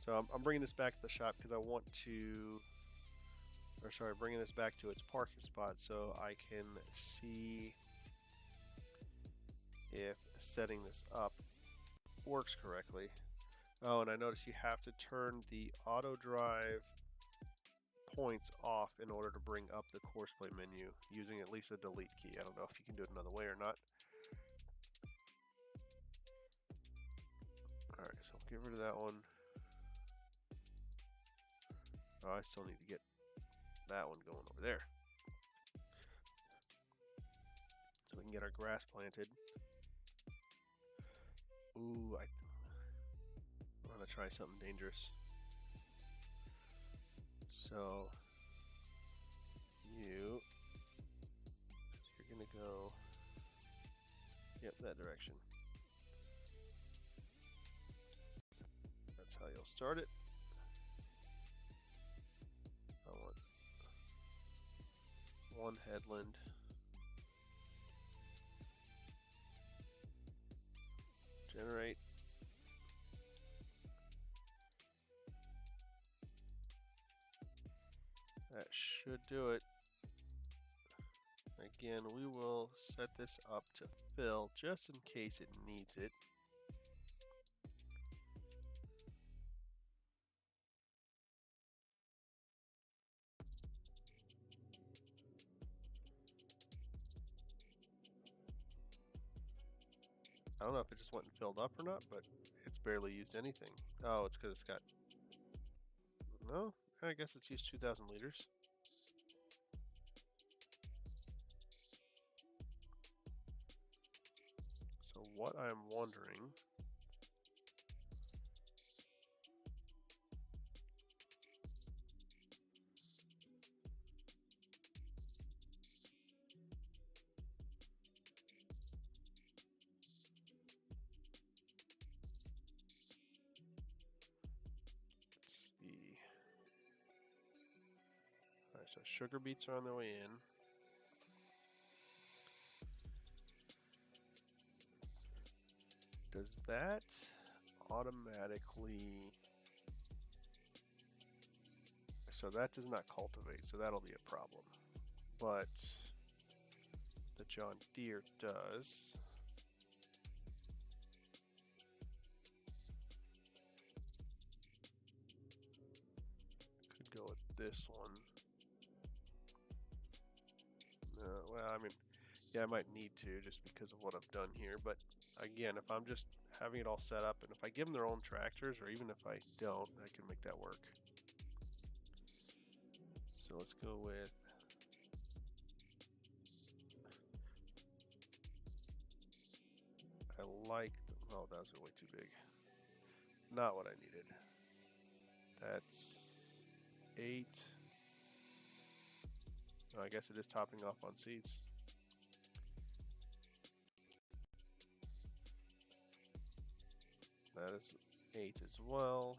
So I'm bringing this back to the shop because I want to, or sorry, bringing this back to its parking spot so I can see if setting this up works correctly. Oh, and I noticed you have to turn the Autodrive points off in order to bring up the Courseplay menu using at least a delete key. I don't know if you can do it another way or not. Alright, so get rid of that one. Oh, I still need to get that one going over there. So we can get our grass planted. Ooh, I want to try something dangerous. So, you're going to go, yep, that direction. That's how you'll start it. I want one headland. Generate. That should do it. Again, we will set this up to fill just in case it needs it. I don't know if it just went and filled up or not, but it's barely used anything. Oh, it's because it's got... No, I guess it's used 2,000 liters. So what I'm wondering... Let's see. Alright, so sugar beets are on their way in. Does that automatically... So that does not cultivate, so that'll be a problem. But the John Deere does. Could go with this one. Well, I mean, yeah, I might need to just because of what I've done here. But again, if I'm just having it all set up, and if I give them their own tractors, or even if I don't, I can make that work. So let's go with... I like... Oh, that was way too big. Not what I needed. That's 8. Oh, I guess it is topping off on seeds. That is 8 as well.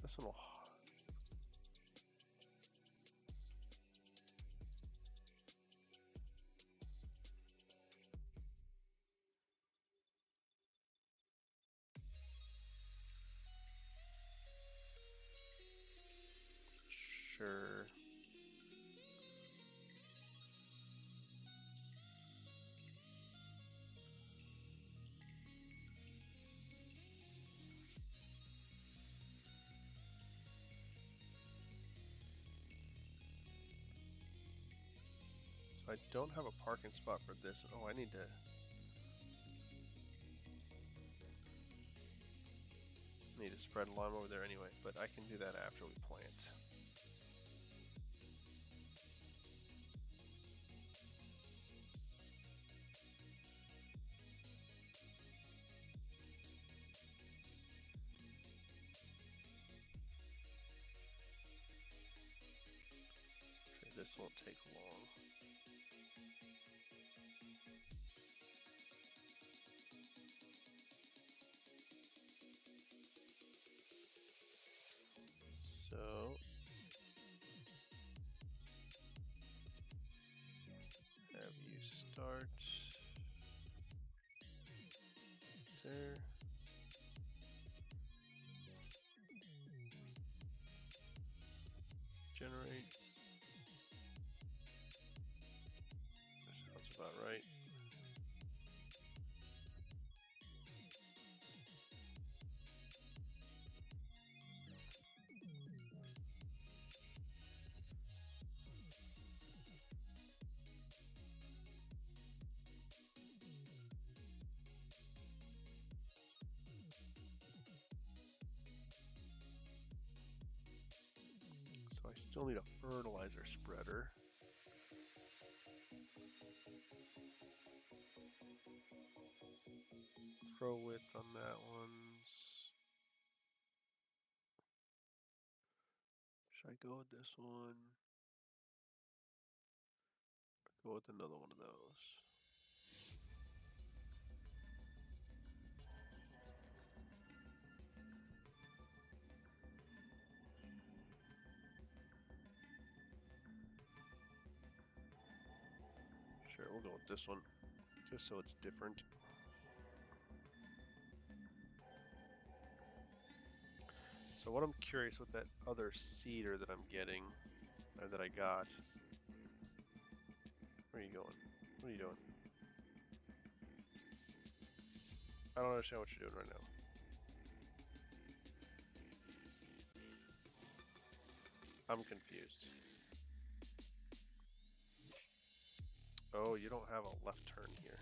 This one will... Sure. So I don't have a parking spot for this. Oh, I need to... spread lime over there anyway, but I can do that after we plant. This won't take long. So have you start there. Generate. Sounds about right. So I still need a fertilizer spreader. Throw width on that one. Should I go with this one? Go with another one of those. Sure, we'll go with this one, just so it's different. So what I'm curious with that other seeder that I'm getting, or that I got. Where are you going? What are you doing? I don't understand what you're doing right now. I'm confused. Oh, you don't have a left turn here.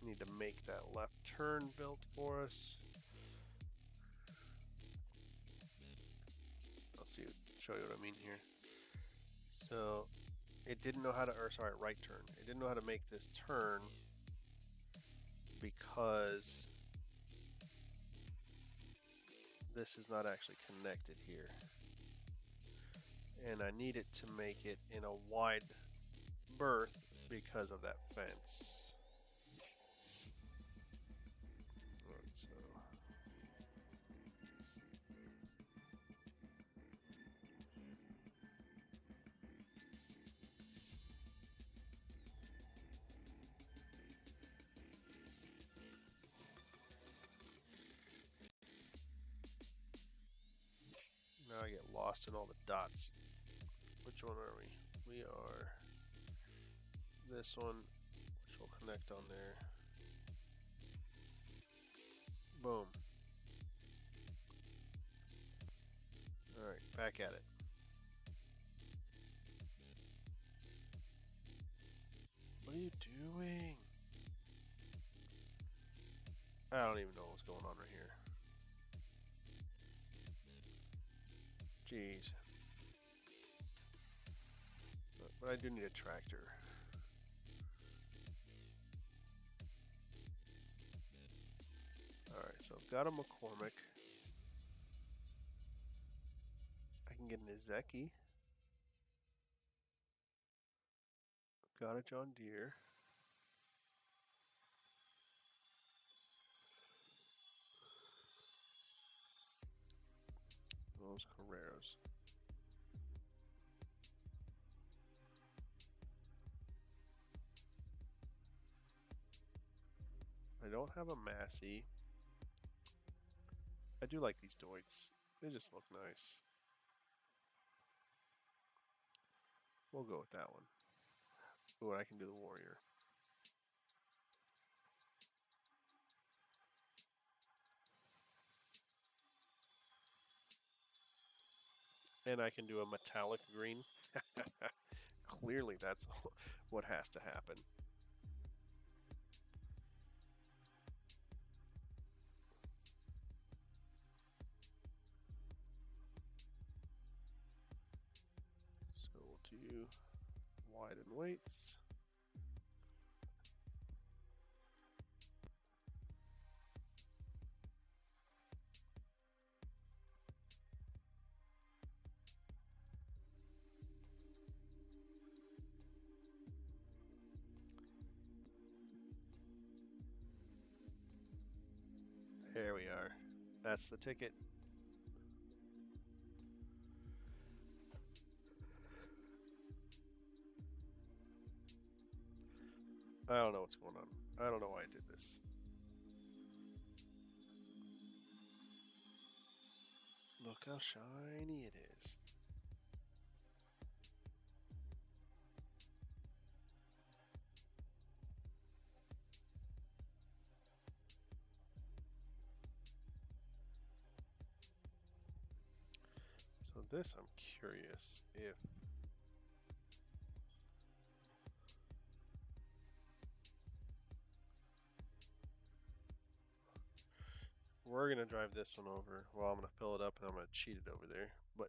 We need to make that left turn built for us. I'll show you what I mean here. So it didn't know how to, or sorry, right turn. It didn't know how to make this turn because this is not actually connected here. And I need it to make it in a wide berth because of that fence. Alright, so now I get lost in all the dots. Which one are we? We are this one, which will connect on there. Boom. Alright, back at it. What are you doing? I don't even know what's going on right here. Jeez. But I do need a tractor. Alright, so I've got a McCormick. I can get an Ezeki. Got a John Deere. Those Carreras. I don't have a Massey. I do like these Deutz. They just look nice. We'll go with that one. Ooh, I can do the Warrior. And I can do a metallic green. Clearly that's what has to happen. So we'll do widen weights. Here we are. That's the ticket. I don't know what's going on. I don't know why I did this. Look how shiny it is. So this, I'm curious if we're gonna drive this one over. Well, I'm gonna fill it up and I'm gonna cheat it over there. But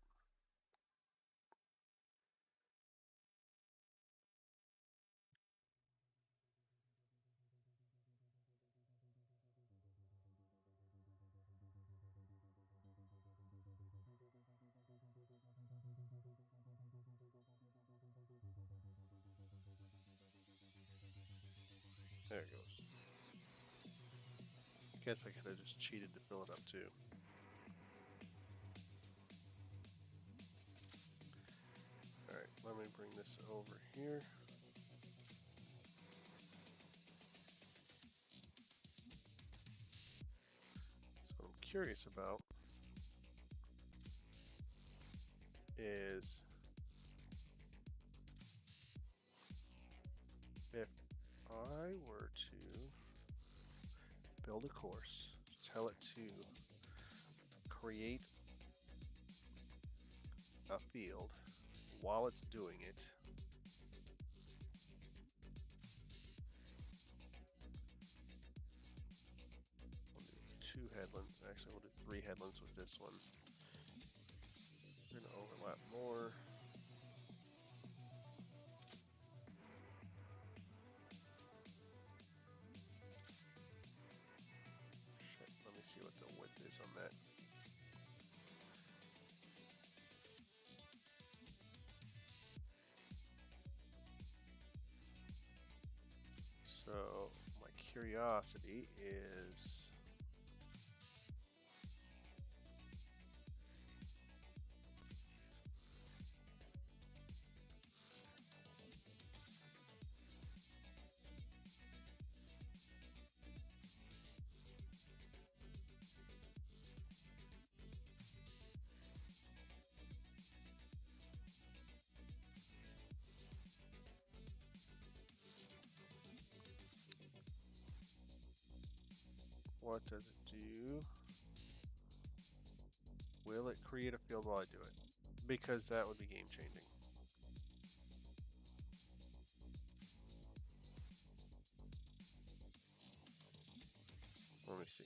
there it goes. Guess I could have just cheated to fill it up too. Alright, let me bring this over here. So what I'm curious about is if I were to build a course, tell it to create a field while it's doing it. We'll do 2 headlands. Actually, we'll do 3 headlands with this one. We're going to overlap more. Shit, let me see what the width is on that. So my curiosity is what does it do? Will it create a field while I do it? Because that would be game changing. Let me see.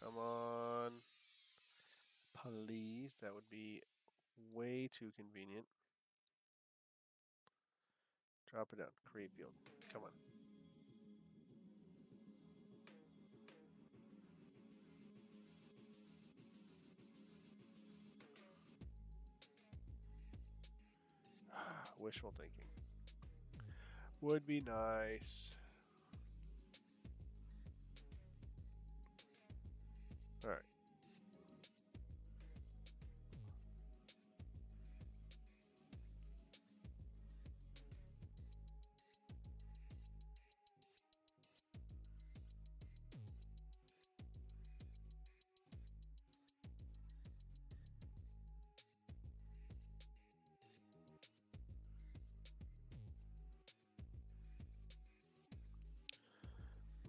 Come on. Please. That would be way too convenient. Drop it down. Create field. Come on. Wishful thinking. Would be nice. Alright.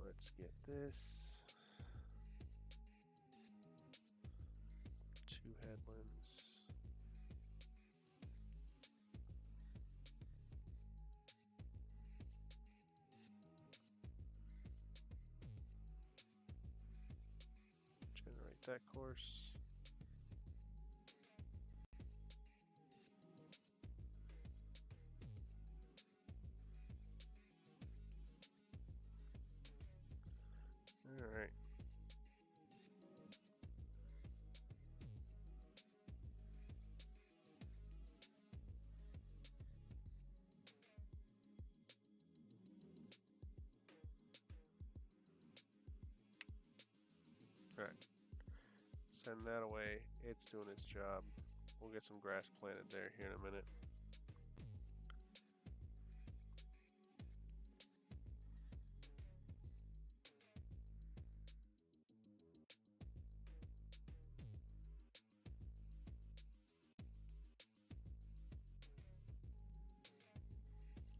Let's get this. 2 headlands. Generate that course. All right. Alright. Send that away. It's doing its job. We'll get some grass planted there here in a minute.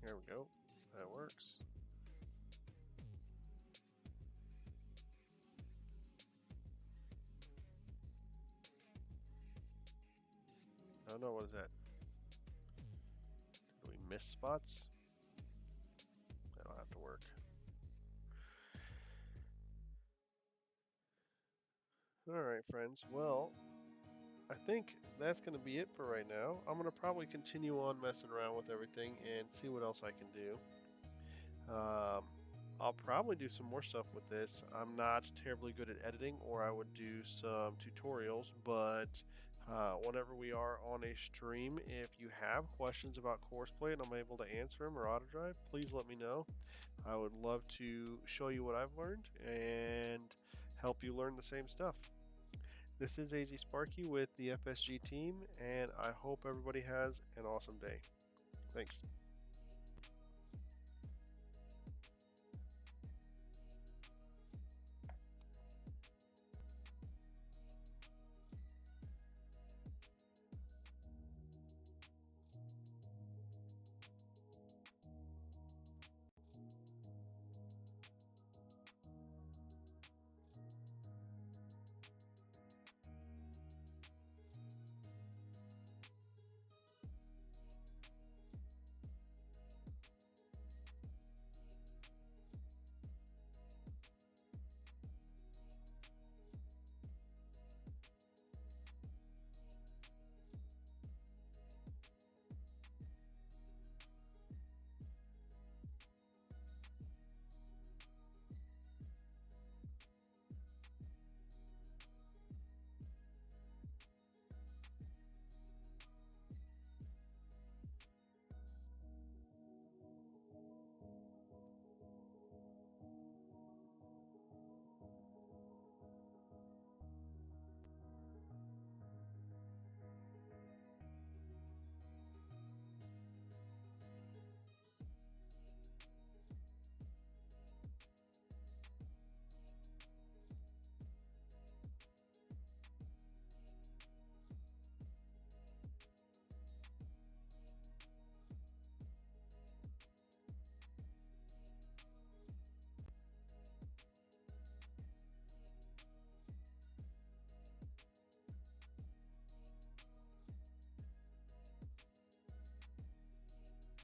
There we go. That works. Oh no, what is that? Do we miss spots? That'll have to work. Alright, friends. Well, I think that's going to be it for right now. I'm going to probably continue on messing around with everything and see what else I can do. I'll probably do some more stuff with this. I'm not terribly good at editing, or I would do some tutorials, but whenever we are on a stream, if you have questions about Courseplay and I'm able to answer them or Autodrive, please let me know. I would love to show you what I've learned and help you learn the same stuff. This is AZSparky with the FSG team, and I hope everybody has an awesome day. Thanks.